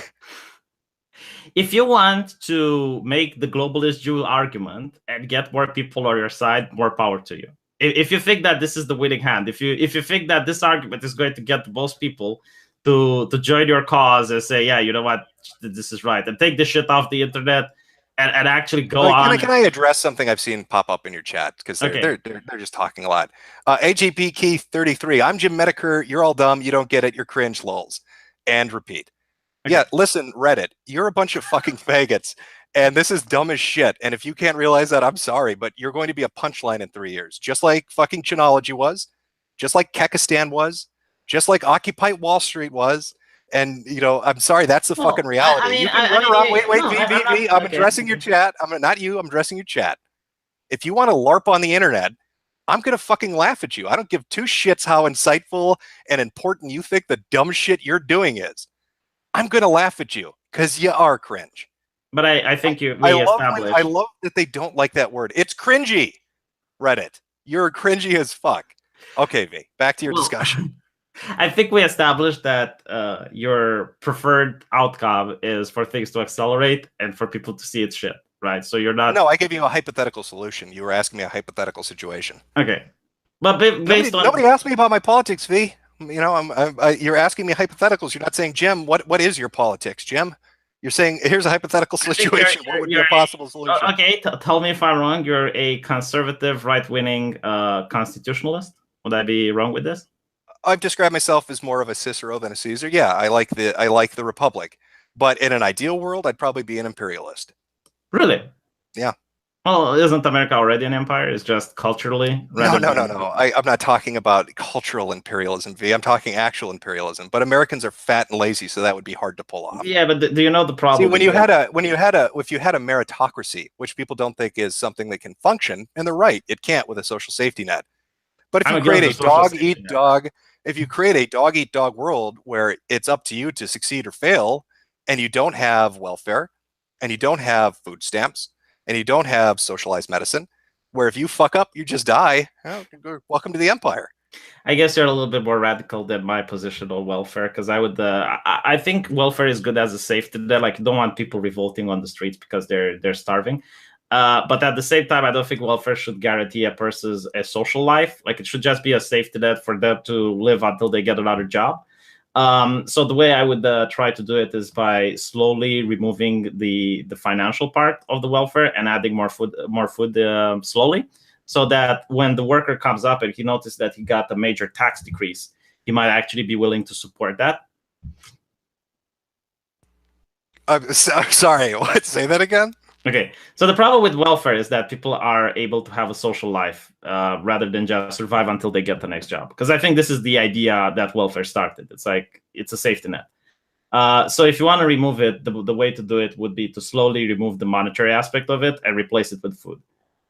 If you want to make the globalist Jew argument and get more people on your side, more power to you. If you think that this is the winning hand, if you think that this argument is going to get most people to join your cause and say, yeah, you know what, this is right, and take this shit off the internet and actually go on. Can I address something I've seen pop up in your chat? Because they're just talking a lot. AGP Keith 33, I'm Jim Metokur, you're all dumb, you don't get it, you're cringe, lols. And repeat. Okay. Yeah, listen, Reddit, you're a bunch of fucking faggots, and this is dumb as shit. And if you can't realize that, I'm sorry, but you're going to be a punchline in 3 years. Just like fucking Chinology was, just like Kekistan was, just like Occupy Wall Street was. And, I'm sorry, that's the fucking reality. You can run around. Wait, I'm addressing your chat. I'm addressing your chat. If you want to LARP on the internet, I'm going to fucking laugh at you. I don't give two shits how insightful and important you think the dumb shit you're doing is. I'm going to laugh at you because you are cringe. But I think I love that they don't like that word. It's cringy, Reddit. You're cringy as fuck. Okay, V, back to your discussion. I think we established that your preferred outcome is for things to accelerate and for people to see its shit, right? So you're not... No, I gave you a hypothetical solution. You were asking me a hypothetical situation. Okay. But based on... Nobody asked me about my politics, V. You're asking me hypotheticals. You're not saying, Jim, what is your politics, Jim? You're saying, here's a hypothetical situation. What would be a possible solution? Okay, tell me if I'm wrong. You're a conservative, right-wing constitutionalist. Would I be wrong with this? I've described myself as more of a Cicero than a Caesar. Yeah, I like the Republic. But in an ideal world, I'd probably be an imperialist. Really? Yeah. Well, isn't America already an empire? It's just culturally? No. I'm not talking about cultural imperialism, V. I'm talking actual imperialism. But Americans are fat and lazy, so that would be hard to pull off. Yeah, but do you know the problem? See, if you had a meritocracy, which people don't think is something that can function, and they're right, it can't with a social safety net. But if you create a dog-eat-dog, if you create a dog-eat-dog world where it's up to you to succeed or fail, and you don't have welfare, and you don't have food stamps, and you don't have socialized medicine, where if you fuck up, you just die. Well, welcome to the empire. I guess you're a little bit more radical than my position on welfare, because I think welfare is good as a safety net. Like, you don't want people revolting on the streets because they're starving. But at the same time, I don't think welfare should guarantee a person's a social life. Like it should just be a safety net for them to live until they get another job. So the way I would try to do it is by slowly removing the financial part of the welfare and adding more food slowly, so that when the worker comes up and he notices that he got a major tax decrease, he might actually be willing to support that. Sorry, what? Say that again? Okay, so the problem with welfare is that people are able to have a social life rather than just survive until they get the next job. Because I think this is the idea that welfare started. It's like, it's a safety net. So if you want to remove it, the way to do it would be to slowly remove the monetary aspect of it and replace it with food,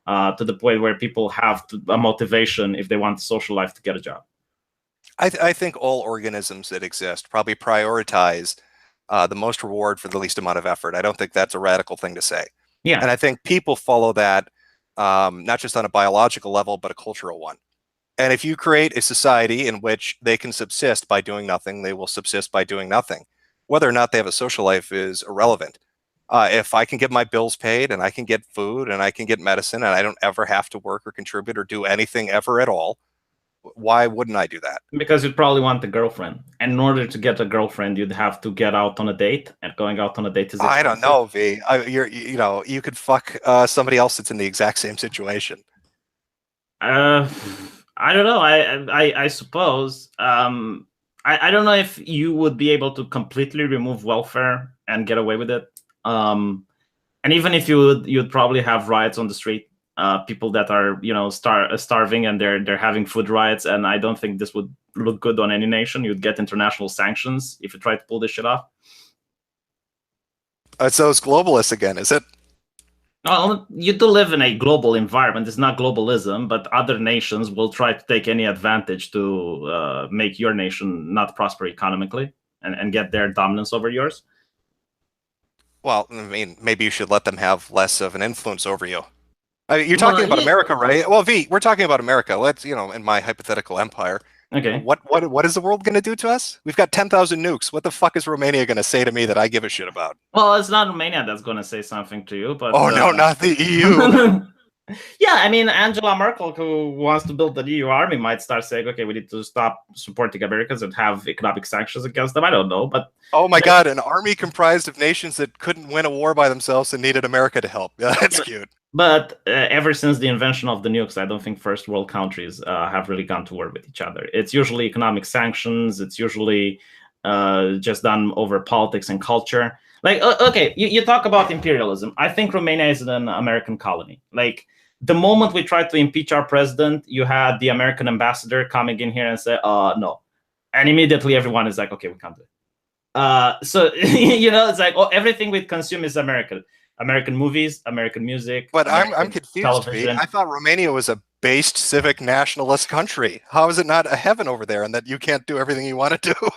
to the point where people have a motivation if they want a social life to get a job. I think all organisms that exist probably prioritize the most reward for the least amount of effort. I don't think that's a radical thing to say. Yeah. And I think people follow that not just on a biological level, but a cultural one. And if you create a society in which they can subsist by doing nothing, they will subsist by doing nothing. Whether or not they have a social life is irrelevant. If I can get my bills paid and I can get food and I can get medicine and I don't ever have to work or contribute or do anything ever at all, why wouldn't I do that? Because you'd probably want a girlfriend. And in order to get a girlfriend, you'd have to get out on a date. And going out on a date is expensive. I don't know, V. You could fuck somebody else that's in the exact same situation. I don't know. I suppose. I don't know if you would be able to completely remove welfare and get away with it. And even if you would, you'd probably have riots on the street. People that are, starving and they're having food riots, and I don't think this would look good on any nation. You'd get international sanctions if you try to pull this shit off. So it's globalist again, is it? Well, you do live in a global environment. It's not globalism, but other nations will try to take any advantage to make your nation not prosper economically and get their dominance over yours. Well, I mean, maybe you should let them have less of an influence over you. I mean, you're talking about America, right? Well, V, we're talking about America. Let's, in my hypothetical empire. Okay. What is the world going to do to us? We've got 10,000 nukes. What the fuck is Romania going to say to me that I give a shit about? Well, it's not Romania that's going to say something to you, but... Oh, no, not the EU. Yeah, I mean, Angela Merkel, who wants to build the EU army, might start saying, okay, we need to stop supporting Americans and have economic sanctions against them. I don't know, but... Oh my God, an army comprised of nations that couldn't win a war by themselves and needed America to help. Yeah, that's cute. But ever since the invention of the nukes, I don't think first world countries have really gone to war with each other. It's usually economic sanctions. It's usually just done over politics and culture. Like, okay, you talk about imperialism. I think Romania is an American colony. Like, the moment we tried to impeach our president, you had the American ambassador coming in here and say, no. And immediately everyone is like, okay, we can't do it. So, it's like, everything we consume is American. American movies, American music. But I'm confused, V. I thought Romania was a based civic nationalist country. How is it not a heaven over there and that you can't do everything you want to do?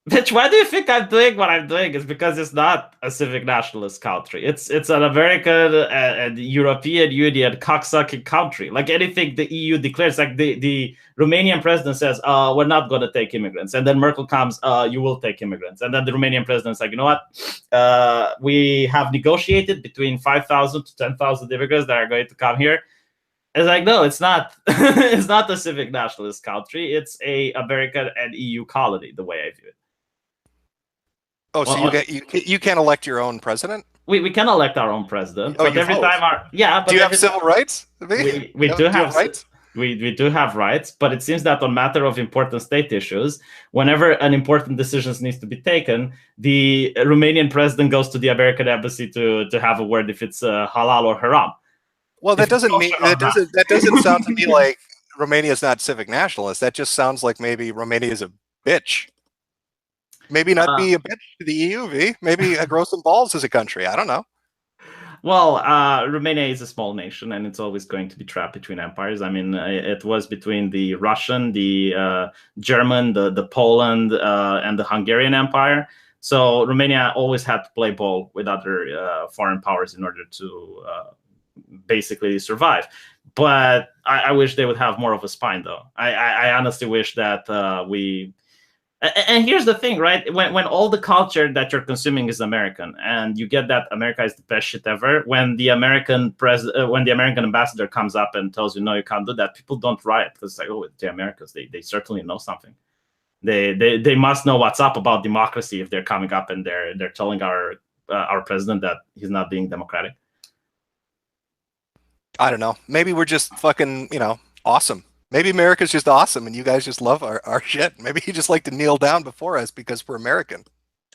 Bitch, why do you think I'm doing what I'm doing? It's because it's not a civic nationalist country. It's an American and European Union cocksucking country. Like anything the EU declares, like the Romanian president says, we're not going to take immigrants. And then Merkel comes, you will take immigrants. And then the Romanian president's like, you know what? We have negotiated between 5,000 to 10,000 immigrants that are going to come here. It's like, no, it's not. It's not a civic nationalist country. It's a American and EU colony, the way I view it. Oh, so you can't elect your own president? We can elect our own president. Oh, but every time but do you have civil rights? We do have rights. We do have rights, but it seems that on matter of important state issues, whenever an important decision needs to be taken, the Romanian president goes to the American embassy to have a word if it's halal or haram. Well, that doesn't sound to me like Romania is not civic nationalist. That just sounds like maybe Romania is a bitch. Maybe not be a bitch to the EU, V. Maybe grow some balls as a country. I don't know. Well, Romania is a small nation, and it's always going to be trapped between empires. I mean, it was between the Russian, the German, the Poland, and the Hungarian Empire. So Romania always had to play ball with other foreign powers in order to basically survive. But I wish they would have more of a spine, though. I honestly wish that we And here's the thing, right? When all the culture that you're consuming is American, and you get that America is the best shit ever, when the American when the American ambassador comes up and tells you no, you can't do that, people don't riot because it's like, oh, the Americans, they certainly know something. They must know what's up about democracy if they're coming up and they're telling our president that he's not being democratic. I don't know. Maybe we're just fucking, awesome. Maybe America's just awesome and you guys just love our shit. Maybe you just like to kneel down before us because we're American.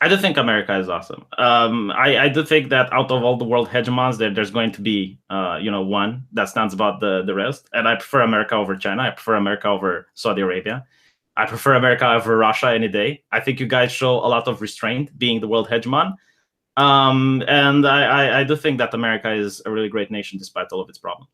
I do think America is awesome. I do think that out of all the world hegemons, there's going to be, one that stands above the rest. And I prefer America over China. I prefer America over Saudi Arabia. I prefer America over Russia any day. I think you guys show a lot of restraint being the world hegemon. And I do think that America is a really great nation despite all of its problems.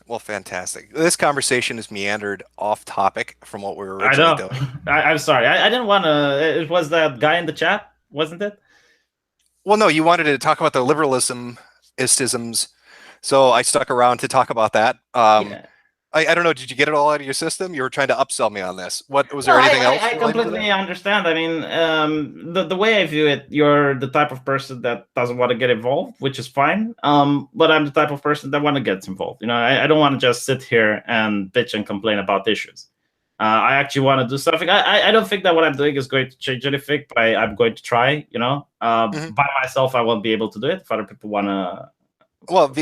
Well, fantastic. This conversation has meandered off topic from what we were originally doing. I'm sorry. I didn't want to. It was that guy in the chat, wasn't it? Well, no, you wanted to talk about the liberalism-isms, so I stuck around to talk about that. Yeah. I don't know. Did you get it all out of your system? You were trying to upsell me on this. What was there anything else? I completely understand. I mean, the way I view it, you're the type of person that doesn't want to get involved, which is fine. But I'm the type of person that want to get involved. I don't want to just sit here and bitch and complain about issues. I actually want to do something. I don't think that what I'm doing is going to change anything, but I'm going to try. By myself, I won't be able to do it. If other people want to. Well,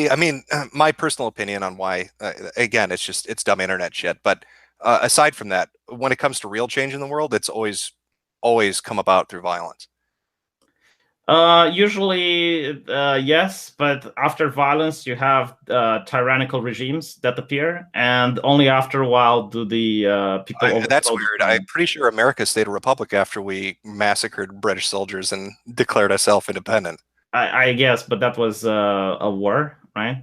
my personal opinion on why, again, it's dumb internet shit. But aside from that, when it comes to real change in the world, it's always come about through violence. Usually, yes, but after violence, you have tyrannical regimes that appear, and only after a while do the people. That's weird. I'm pretty sure America stayed a republic after we massacred British soldiers and declared ourselves independent. I guess, but that was a war, right?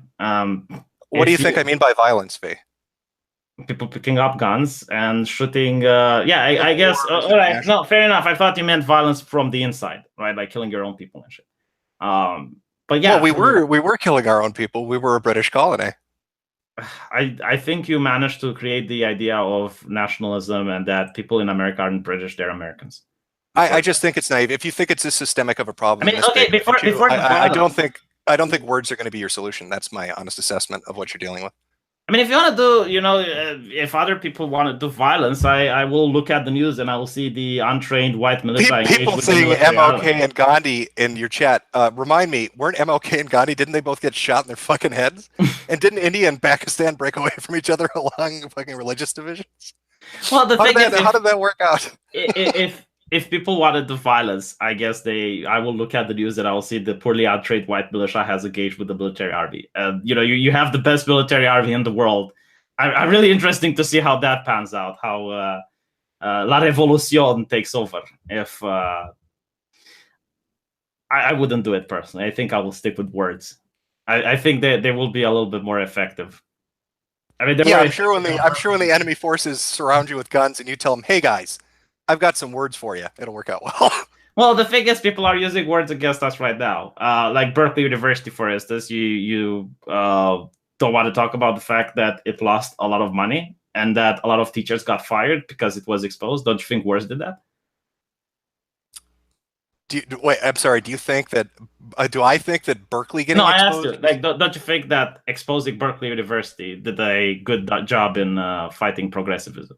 What do you think I mean by violence, V? People picking up guns and shooting. I guess. All right, no, fair enough. I thought you meant violence from the inside, right? Like killing your own people and shit. But yeah, well, we were killing our own people. We were a British colony. I think you managed to create the idea of nationalism and that people in America aren't British; they're Americans. I just think it's naive. If you think it's as systemic of a problem, I don't think words are going to be your solution. That's my honest assessment of what you're dealing with. I mean, if you want to do, if other people want to do violence, I will look at the news and I will see the untrained white militia. People saying MLK and Gandhi in your chat. Remind me, weren't MLK and Gandhi? Didn't they both get shot in their fucking heads? And didn't India and Pakistan break away from each other along fucking religious divisions? Well, how did that work out? If people want to do violence, I guess I will look at the news and I will see the poorly outtrained white militia has engaged with the military army. And you have the best military army in the world. I'm really interesting to see how that pans out. How La Revolución takes over. If I wouldn't do it personally. I think I will stick with words. I think that they will be a little bit more effective. I mean, I'm sure when the enemy forces surround you with guns and you tell them, "Hey guys, I've got some words for you," it'll work out well. Well, the thing is, people are using words against us right now. Like Berkeley University, for instance, you don't want to talk about the fact that it lost a lot of money and that a lot of teachers got fired because it was exposed. Don't you think worse did that? Wait, I'm sorry. Do you think that? Do I think that Berkeley getting exposed? No, I asked you. Like, don't you think that exposing Berkeley University did a good job in fighting progressivism?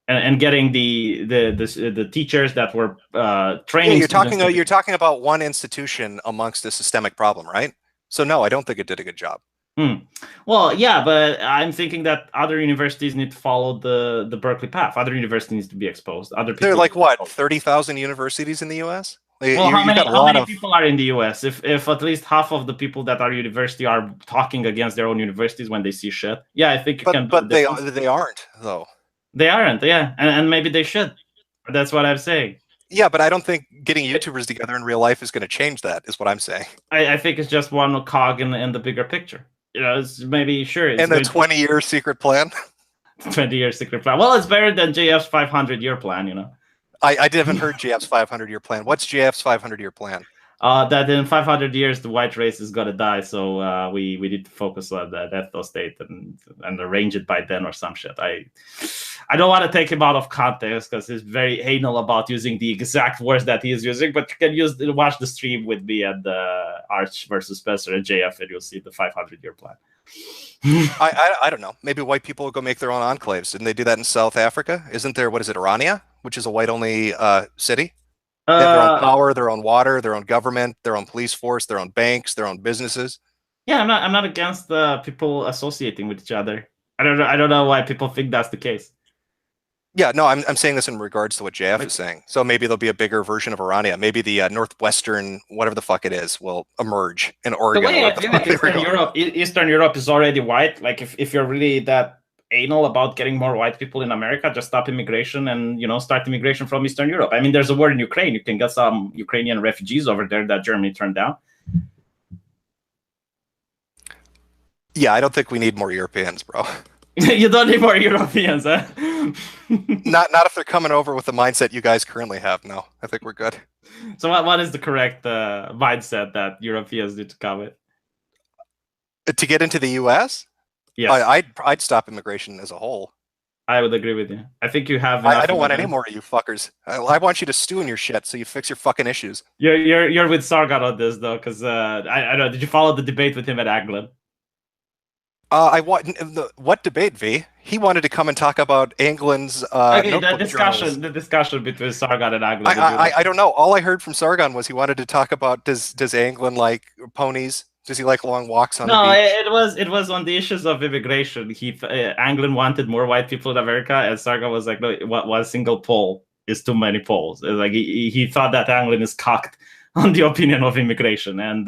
And getting the teachers that were training. Yeah, you're talking about one institution amongst a systemic problem, right? So no, I don't think it did a good job. Well, yeah, but I'm thinking that other universities need to follow the Berkeley path. Other universities need to be exposed. Other people. There are like what 30,000 universities in the U.S. Well, how many people are in the U.S.? If at least half of the people that are university are talking against their own universities when they see shit, yeah, I think you can. But they aren't though. They aren't, yeah, and maybe they should. That's what I'm saying. Yeah, but I don't think getting YouTubers together in real life is going to change that. Is what I'm saying. I think it's just one cog in the bigger picture. It's maybe sure. And the 20-year secret plan. 20-year secret plan. Well, it's better than JF's 500-year plan. I haven't heard JF's 500-year plan. What's JF's 500-year plan? That in 500 years the white race is gonna die, so we need to focus on that ethno state and arrange it by then or some shit. I don't want to take him out of context because he's very anal about using the exact words that he is using, but you can watch the stream with me and Arch versus Spencer and JF, and you'll see the 500-year plan. I don't know. Maybe white people will go make their own enclaves. Didn't they do that in South Africa? Isn't there, what is it, Orania, which is a white-only city? They have their own power, their own water, their own government, their own police force, their own banks, their own businesses. Yeah, I'm not against people associating with each other. I don't know why people think that's the case. Yeah, no, I'm saying this in regards to what JF is saying. So maybe there'll be a bigger version of Orania. Maybe the Northwestern, whatever the fuck it is, will emerge in Oregon. The way I feel like Eastern Europe is already white. Like if you're really that anal about getting more white people in America, just stop immigration and start immigration from Eastern Europe. I mean, there's a war in Ukraine. You can get some Ukrainian refugees over there that Germany turned down. Yeah, I don't think we need more Europeans, bro. You don't need more Europeans, huh? Not if they're coming over with the mindset you guys currently have. No, I think we're good. So what is the correct mindset that Europeans need to come with? To get into the U.S.? Yes. I'd stop immigration as a whole. I would agree with you. I think you have. I don't want any more of you fuckers. I want you to stew in your shit so you fix your fucking issues. You're with Sargon on this though, because I don't know. Did you follow the debate with him at Anglin? What debate, V? He wanted to come and talk about Anglin's the discussion between Sargon and Anglin. I don't know. All I heard from Sargon was he wanted to talk about does Anglin like ponies? Does he like long walks on the beach? it was on the issues of immigration. Anglin wanted more white people in America, and Sargon was like, no, one single poll is too many polls. Like he thought that Anglin is cocked on the opinion of immigration. And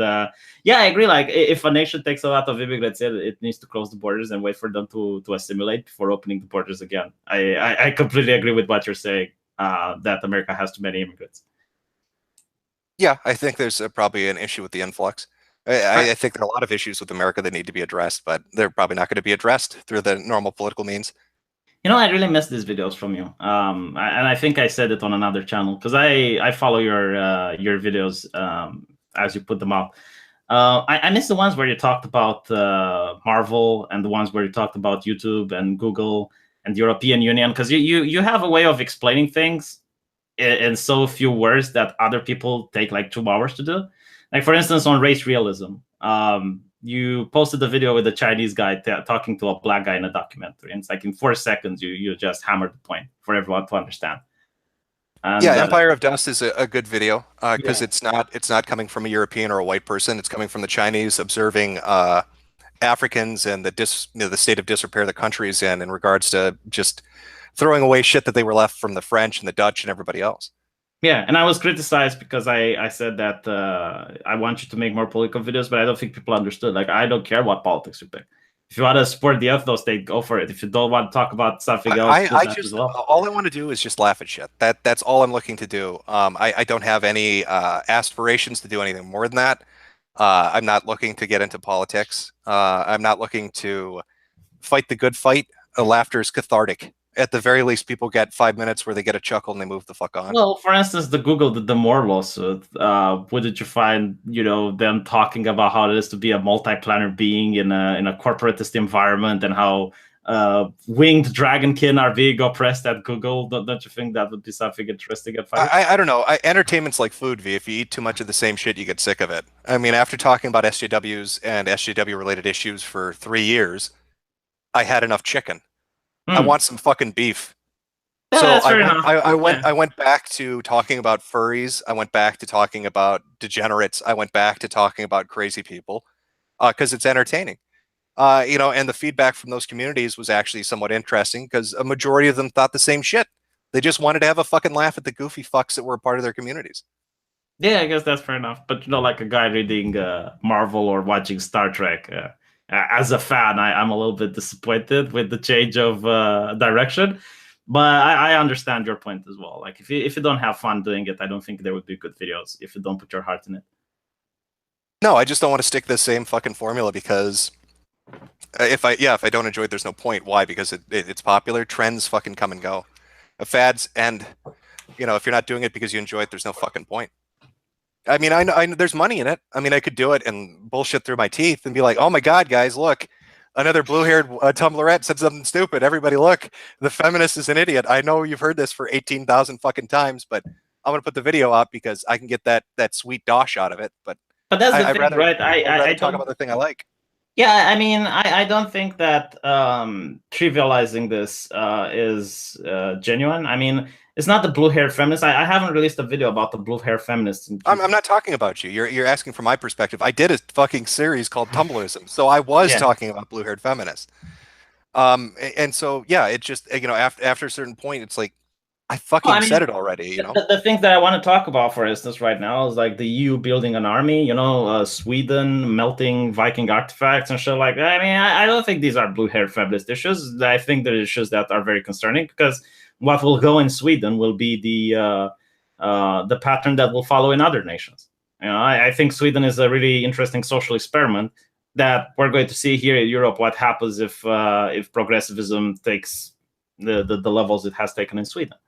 yeah, I agree. Like if a nation takes a lot of immigrants in, it needs to close the borders and wait for them to assimilate before opening the borders again. I completely agree with what you're saying, that America has too many immigrants. Yeah, I think there's probably an issue with the influx. I think there are a lot of issues with America that need to be addressed, but they're probably not going to be addressed through the normal political means. I really miss these videos from you. And I think I said it on another channel because I follow your videos as you put them up. I miss the ones where you talked about Marvel and the ones where you talked about YouTube and Google and the European Union, because you have a way of explaining things in so few words that other people take like 2 hours to do. Like, for instance, on race realism, you posted a video with a Chinese guy talking to a black guy in a documentary. And it's like in 4 seconds, you just hammered the point for everyone to understand. And, yeah, Empire of Dust is a good video because it's not coming from a European or a white person. It's coming from the Chinese observing Africans and the state of disrepair the country is in regards to just throwing away shit that they were left from the French and the Dutch and everybody else. Yeah, and I was criticized because I said that I want you to make more political videos, but I don't think people understood. Like, I don't care what politics you pick. If you want to support the ethno state, go for it. If you don't want to talk about something else, all I want to do is just laugh at shit. That's all I'm looking to do. I don't have any aspirations to do anything more than that. I'm not looking to get into politics. I'm not looking to fight the good fight. Laughter is cathartic. At the very least, people get 5 minutes where they get a chuckle and they move the fuck on. Well, for instance, the Google the Moore lawsuit. Wouldn't you find them talking about how it is to be a multi-planar being in a corporatist environment and how winged dragonkin are being oppressed at Google? Don't you think that would be something interesting at Fire? I don't know. Entertainment's like food, V. If you eat too much of the same shit, you get sick of it. I mean, after talking about SJWs and SJW-related issues for 3 years, I had enough chicken. I want some fucking beef. Yeah, so I went back to talking about furries. I went back to talking about degenerates. I went back to talking about crazy people because it's entertaining. And the feedback from those communities was actually somewhat interesting because a majority of them thought the same shit. They just wanted to have a fucking laugh at the goofy fucks that were a part of their communities. Yeah, I guess that's fair enough. But like a guy reading Marvel or watching Star Trek. As a fan, I'm a little bit disappointed with the change of direction, but I understand your point as well. Like if you don't have fun doing it, I don't think there would be good videos if you don't put your heart in it. No, I just don't want to stick to the same fucking formula because if I don't enjoy it, there's no point. Why? Because it's popular. Trends fucking come and go. Fads end. If you're not doing it because you enjoy it, there's no fucking point. I mean, I know there's money in it. I mean, I could do it and bullshit through my teeth and be like, "Oh my God, guys, look, another blue-haired Tumblrette said something stupid. Everybody, look, the feminist is an idiot." I know you've heard this for 18,000 fucking times, but I'm gonna put the video up because I can get that sweet dosh out of it. But But that's the I'd thing, rather right? I talk don't. about the thing I like. Yeah, I mean, I don't think that trivializing this is genuine. I mean, it's not the blue-haired feminist. I haven't released a video about the blue-haired feminists. I'm not talking about you. You're asking for my perspective. I did a fucking series called Tumblrism, so I was talking about blue-haired feminists. And so yeah, it just after a certain point, it's like I fucking said it already. You know, the things that I want to talk about, for instance, right now is like the EU building an army. Sweden melting Viking artifacts and shit like that. I mean, I don't think these are blue-haired feminist issues. I think they're issues that are very concerning because what will go in Sweden will be the pattern that will follow in other nations. I think Sweden is a really interesting social experiment that we're going to see here in Europe. What happens if progressivism takes the levels it has taken in Sweden?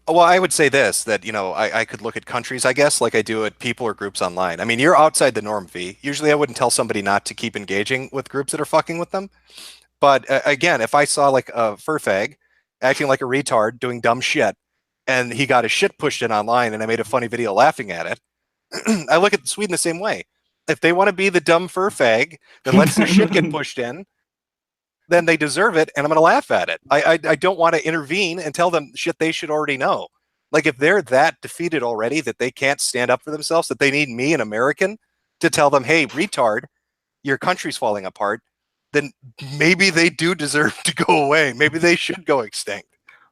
well, I would say this, that, I could look at countries, I guess, like I do at people or groups online. I mean, you're outside the norm, V. Usually I wouldn't tell somebody not to keep engaging with groups that are fucking with them. But again, if I saw like a fur fag acting like a retard doing dumb shit and he got his shit pushed in online and I made a funny video laughing at it, I look at Sweden the same way. If they want to be the dumb fur fag that lets their shit get pushed in, then they deserve it, and I'm going to laugh at it. I don't want to intervene and tell them shit they should already know. Like, if they're that defeated already that they can't stand up for themselves, that they need me, an American, to tell them, hey, retard, your country's falling apart, then maybe they do deserve to go away. Maybe they should go extinct.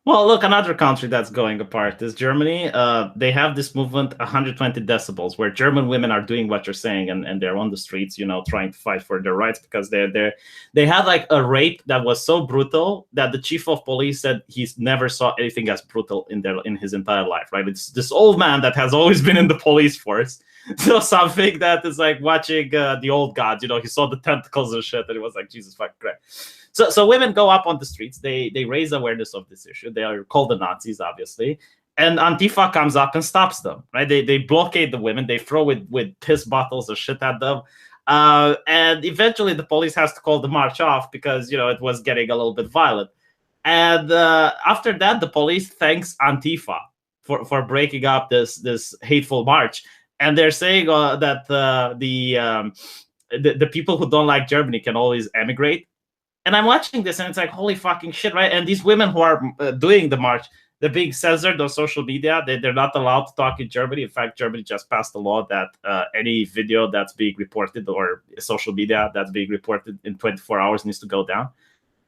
Well, look, another country that's going apart is Germany. They have this movement, 120 decibels, where German women are doing what you're saying, and they're on the streets, trying to fight for their rights because they had like a rape that was so brutal that the chief of police said he's never saw anything as brutal in his entire life. Right? It's this old man that has always been in the police force. So something that is like watching the old gods. He saw the tentacles and shit, and it was like, Jesus fucking Christ. So women go up on the streets. They raise awareness of this issue. They are called the Nazis, obviously, and Antifa comes up and stops them. Right? They blockade the women. They throw with piss bottles or shit at them, and eventually the police has to call the march off because it was getting a little bit violent. And after that, the police thanks Antifa for breaking up this hateful march, and they're saying that the people who don't like Germany can always emigrate. And I'm watching this, and it's like, holy fucking shit, right? And these women who are doing the march, they're being censored on social media. They're not allowed to talk in Germany. In fact, Germany just passed a law that any video that's being reported or social media that's being reported in 24 hours needs to go down.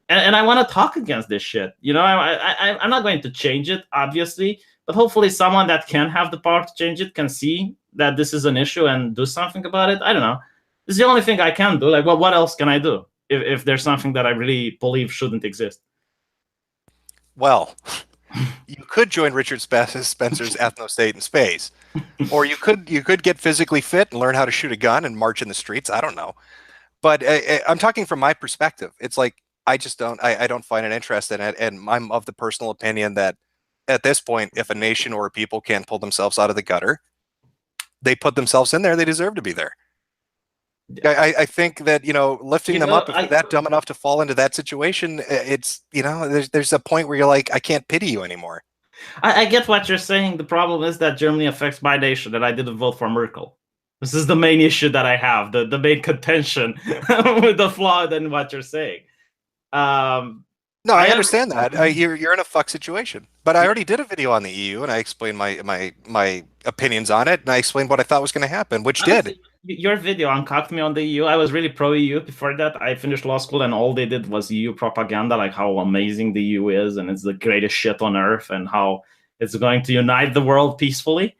And I want to talk against this shit. I'm not going to change it, obviously, but hopefully someone that can have the power to change it can see that this is an issue and do something about it. I don't know. This is the only thing I can do. Like, well, what else can I do? If there's something that I really believe shouldn't exist. Well, you could join Richard Spencer's Ethnostate in space, or you could get physically fit and learn how to shoot a gun and march in the streets. I don't know, but I'm talking from my perspective. It's like I just don't find an interest in it, and I'm of the personal opinion that at this point, if a nation or a people can't pull themselves out of the gutter, they put themselves in there. They deserve to be there. I think that lifting them up, if they're that dumb enough to fall into that situation, it's there's a point where you're like, I can't pity you anymore. I get what you're saying. The problem is that Germany affects my nation, and I didn't vote for Merkel. This is the main issue that I have, the main contention with the flaw in what you're saying. No, I understand that. You're in a fuck situation. But I already did a video on the EU, and I explained my opinions on it, and I explained what I thought was going to happen, which did. Your video uncocked me on the EU. I was really pro-EU before that. I finished law school, and all they did was EU propaganda, like how amazing the EU is, and it's the greatest shit on earth, and how it's going to unite the world peacefully.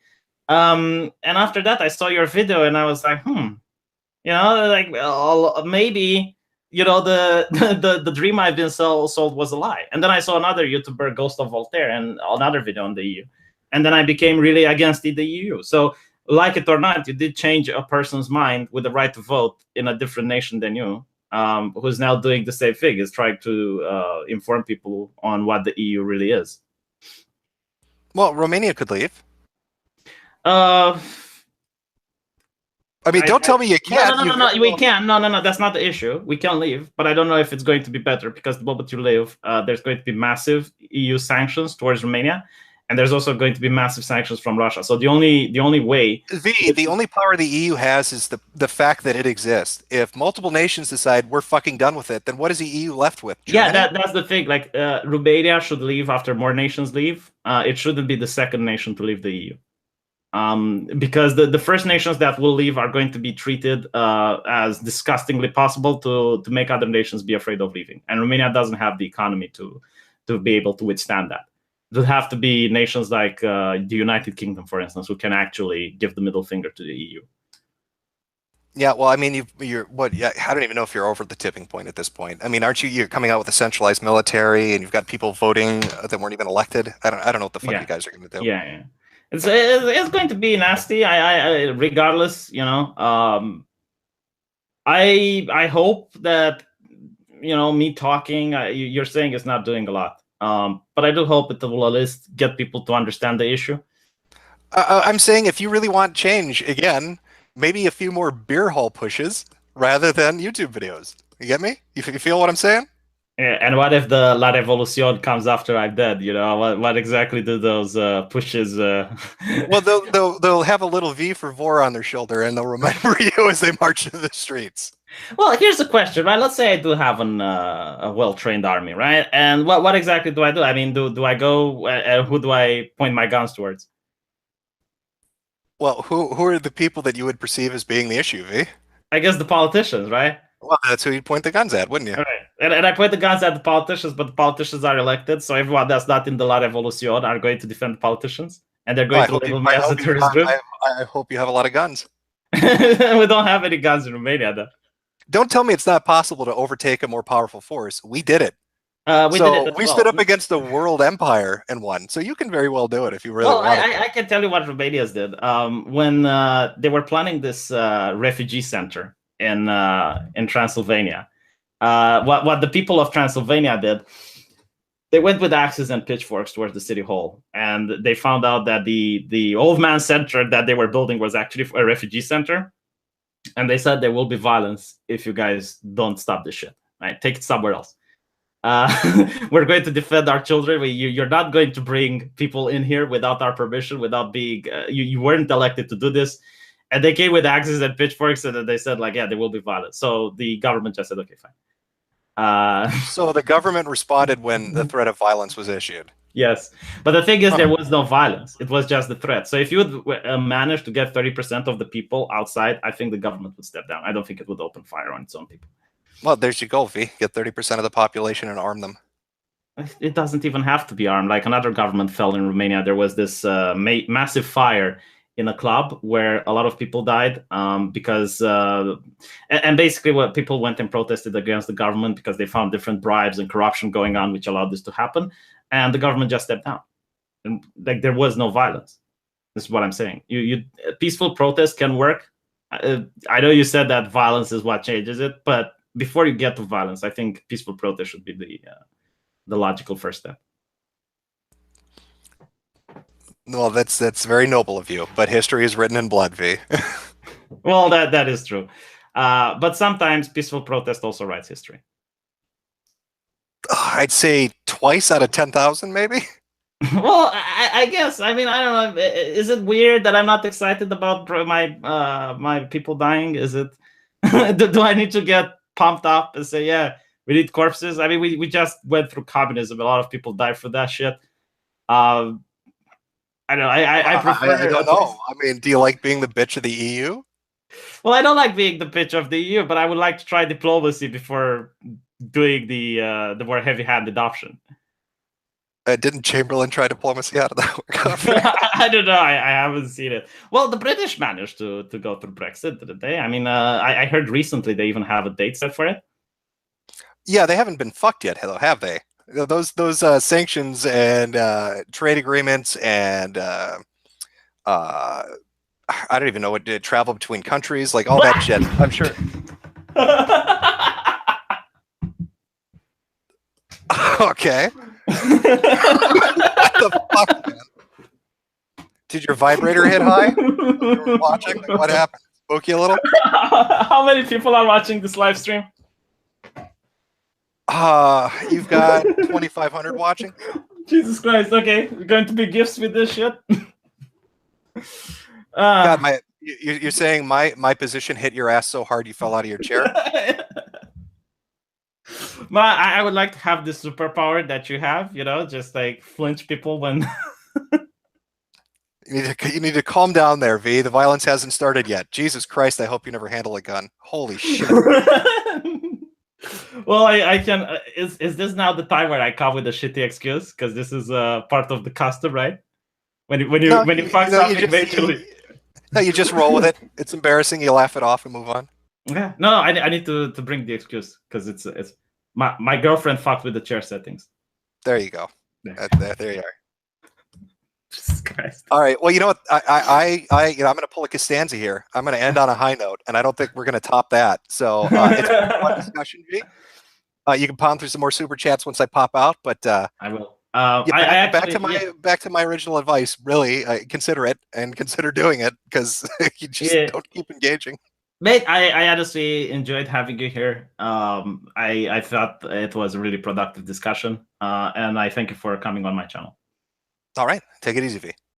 And after that, I saw your video, and I was like, maybe the dream I've been sold was a lie. And then I saw another YouTuber, Ghost of Voltaire, and another video on the EU, and then I became really against the EU. So, like it or not, you did change a person's mind with the right to vote in a different nation than you, who's now doing the same thing, is trying to inform people on what the EU really is. Well, Romania could leave. I mean, don't tell me you can't. No. We can. No. That's not the issue. We can leave, but I don't know if it's going to be better because the moment you leave, there's going to be massive EU sanctions towards Romania, and there's also going to be massive sanctions from Russia. So the only way. The only power the EU has is the fact that it exists. If multiple nations decide we're fucking done with it, then what is the EU left with? Germany? Yeah, that's the thing. Like Romania should leave after more nations leave. It shouldn't be the second nation to leave the EU. Because the First Nations that will leave are going to be treated as disgustingly possible to make other nations be afraid of leaving. And Romania doesn't have the economy to be able to withstand that. It would have to be nations like the United Kingdom, for instance, who can actually give the middle finger to the EU. Yeah, well, I mean, you're what? Yeah, I don't even know if you're over the tipping point at this point. I mean, aren't you? You're coming out with a centralized military, and you've got people voting that weren't even elected. I don't know what the fuck you guys are going to do. Yeah. It's going to be nasty. I regardless, you know. I hope that me talking. You're saying it's not doing a lot. But I do hope it will at least get people to understand the issue. I'm saying if you really want change, again, maybe a few more beer hall pushes rather than YouTube videos. You get me? You feel what I'm saying? Yeah, and what if the La Revolución comes after I'm dead? You know, what exactly do those pushes? Well, they'll have a little V for Vor on their shoulder, and they'll remember you as they march into the streets. Well, here's the question, right? Let's say I do have a well-trained army, right? And what exactly do I do? I mean, do I go? Who do I point my guns towards? Well, who are the people that you would perceive as being the issue, V? I guess the politicians, right? Well, that's who you'd point the guns at, wouldn't you? All right. And I point the guns at the politicians, but the politicians are elected, so everyone that's not in the La Revolución are going to defend the politicians, and they're going to label me as a terrorist group. I hope you have a lot of guns. We don't have any guns in Romania, though. Don't tell me it's not possible to overtake a more powerful force. We did it. We stood up against the world empire and won. So you can very well do it if you really want it. I can tell you what Romanians did. When they were planning this refugee center in Transylvania, what the people of Transylvania did, they went with axes and pitchforks towards the city hall, and they found out that the old man center that they were building was actually a refugee center, and they said there will be violence if you guys don't stop this shit. Right, take it somewhere else. We're going to defend our children. You're not going to bring people in here without our permission, without being. You weren't elected to do this, and they came with axes and pitchforks, and they said like, yeah, there will be violence. So the government just said, okay, fine. So the government responded when the threat of violence was issued. Yes, but the thing is, there was no violence. It was just the threat. So if you would manage to get 30% of the people outside, I think the government would step down. I don't think it would open fire on its own people. Well, there's your goal, V. Get 30% of the population and arm them. It doesn't even have to be armed. Like another government fell in Romania. There was this massive fire in a club where a lot of people died because and basically what people went and protested against the government because they found different bribes and corruption going on, which allowed this to happen. And the government just stepped down. And like there was no violence. This is what I'm saying. You peaceful protest can work. I know you said that violence is what changes it, but before you get to violence, I think peaceful protest should be the logical first step. Well, that's very noble of you, but history is written in blood, V. Well, that is true. But sometimes peaceful protest also writes history. I'd say twice out of 10,000, maybe. Well, I guess. I mean, I don't know. Is it weird that I'm not excited about my people dying? Is it? Do I need to get pumped up and say, yeah, we need corpses? I mean, we just went through communism. A lot of people died for that shit. I don't know. I prefer. I don't know. I mean, do you like being the bitch of the EU? Well, I don't like being the bitch of the EU, but I would like to try diplomacy before doing the more heavy-handed option. Didn't Chamberlain try diplomacy? How did that work out? I don't know. I haven't seen it. Well, the British managed to go through Brexit, didn't they? I mean, I heard recently they even have a date set for it. Yeah, they haven't been fucked yet, though, have they? Those sanctions and trade agreements and I don't even know what travel between countries, like all that shit. I'm sure. Okay. What the fuck, man? Did your vibrator hit high? You were watching? Like, what happened? spoke you a little? How many people are watching this live stream? You've got 2,500 watching. Jesus Christ! Okay, we're going to be gifts with this shit. God, you're saying my position hit your ass so hard you fell out of your chair? I would like to have this superpower that you have. You know, just like flinch people when. You need to calm down there, V. The violence hasn't started yet. Jesus Christ! I hope you never handle a gun. Holy shit! Well, I can. Is this now the time where I come with a shitty excuse? Because this is part of the custom, right? When you fuck something, eventually. No, you just roll with it. It's embarrassing. You laugh it off and move on. Yeah. No, I need to bring the excuse because it's my girlfriend fucked with the chair settings. There you go. There you are. Jesus Christ. All right. Well, you know what? I'm going to pull a Costanza here. I'm going to end on a high note, and I don't think we're going to top that. So it's a fun discussion, V. You can pound through some more super chats once I pop out, but I will. Back to my original advice. Really, consider it and consider doing it because you just don't keep engaging. Mate, I honestly enjoyed having you here. I thought it was a really productive discussion, and I thank you for coming on my channel. All right, take it easy, V.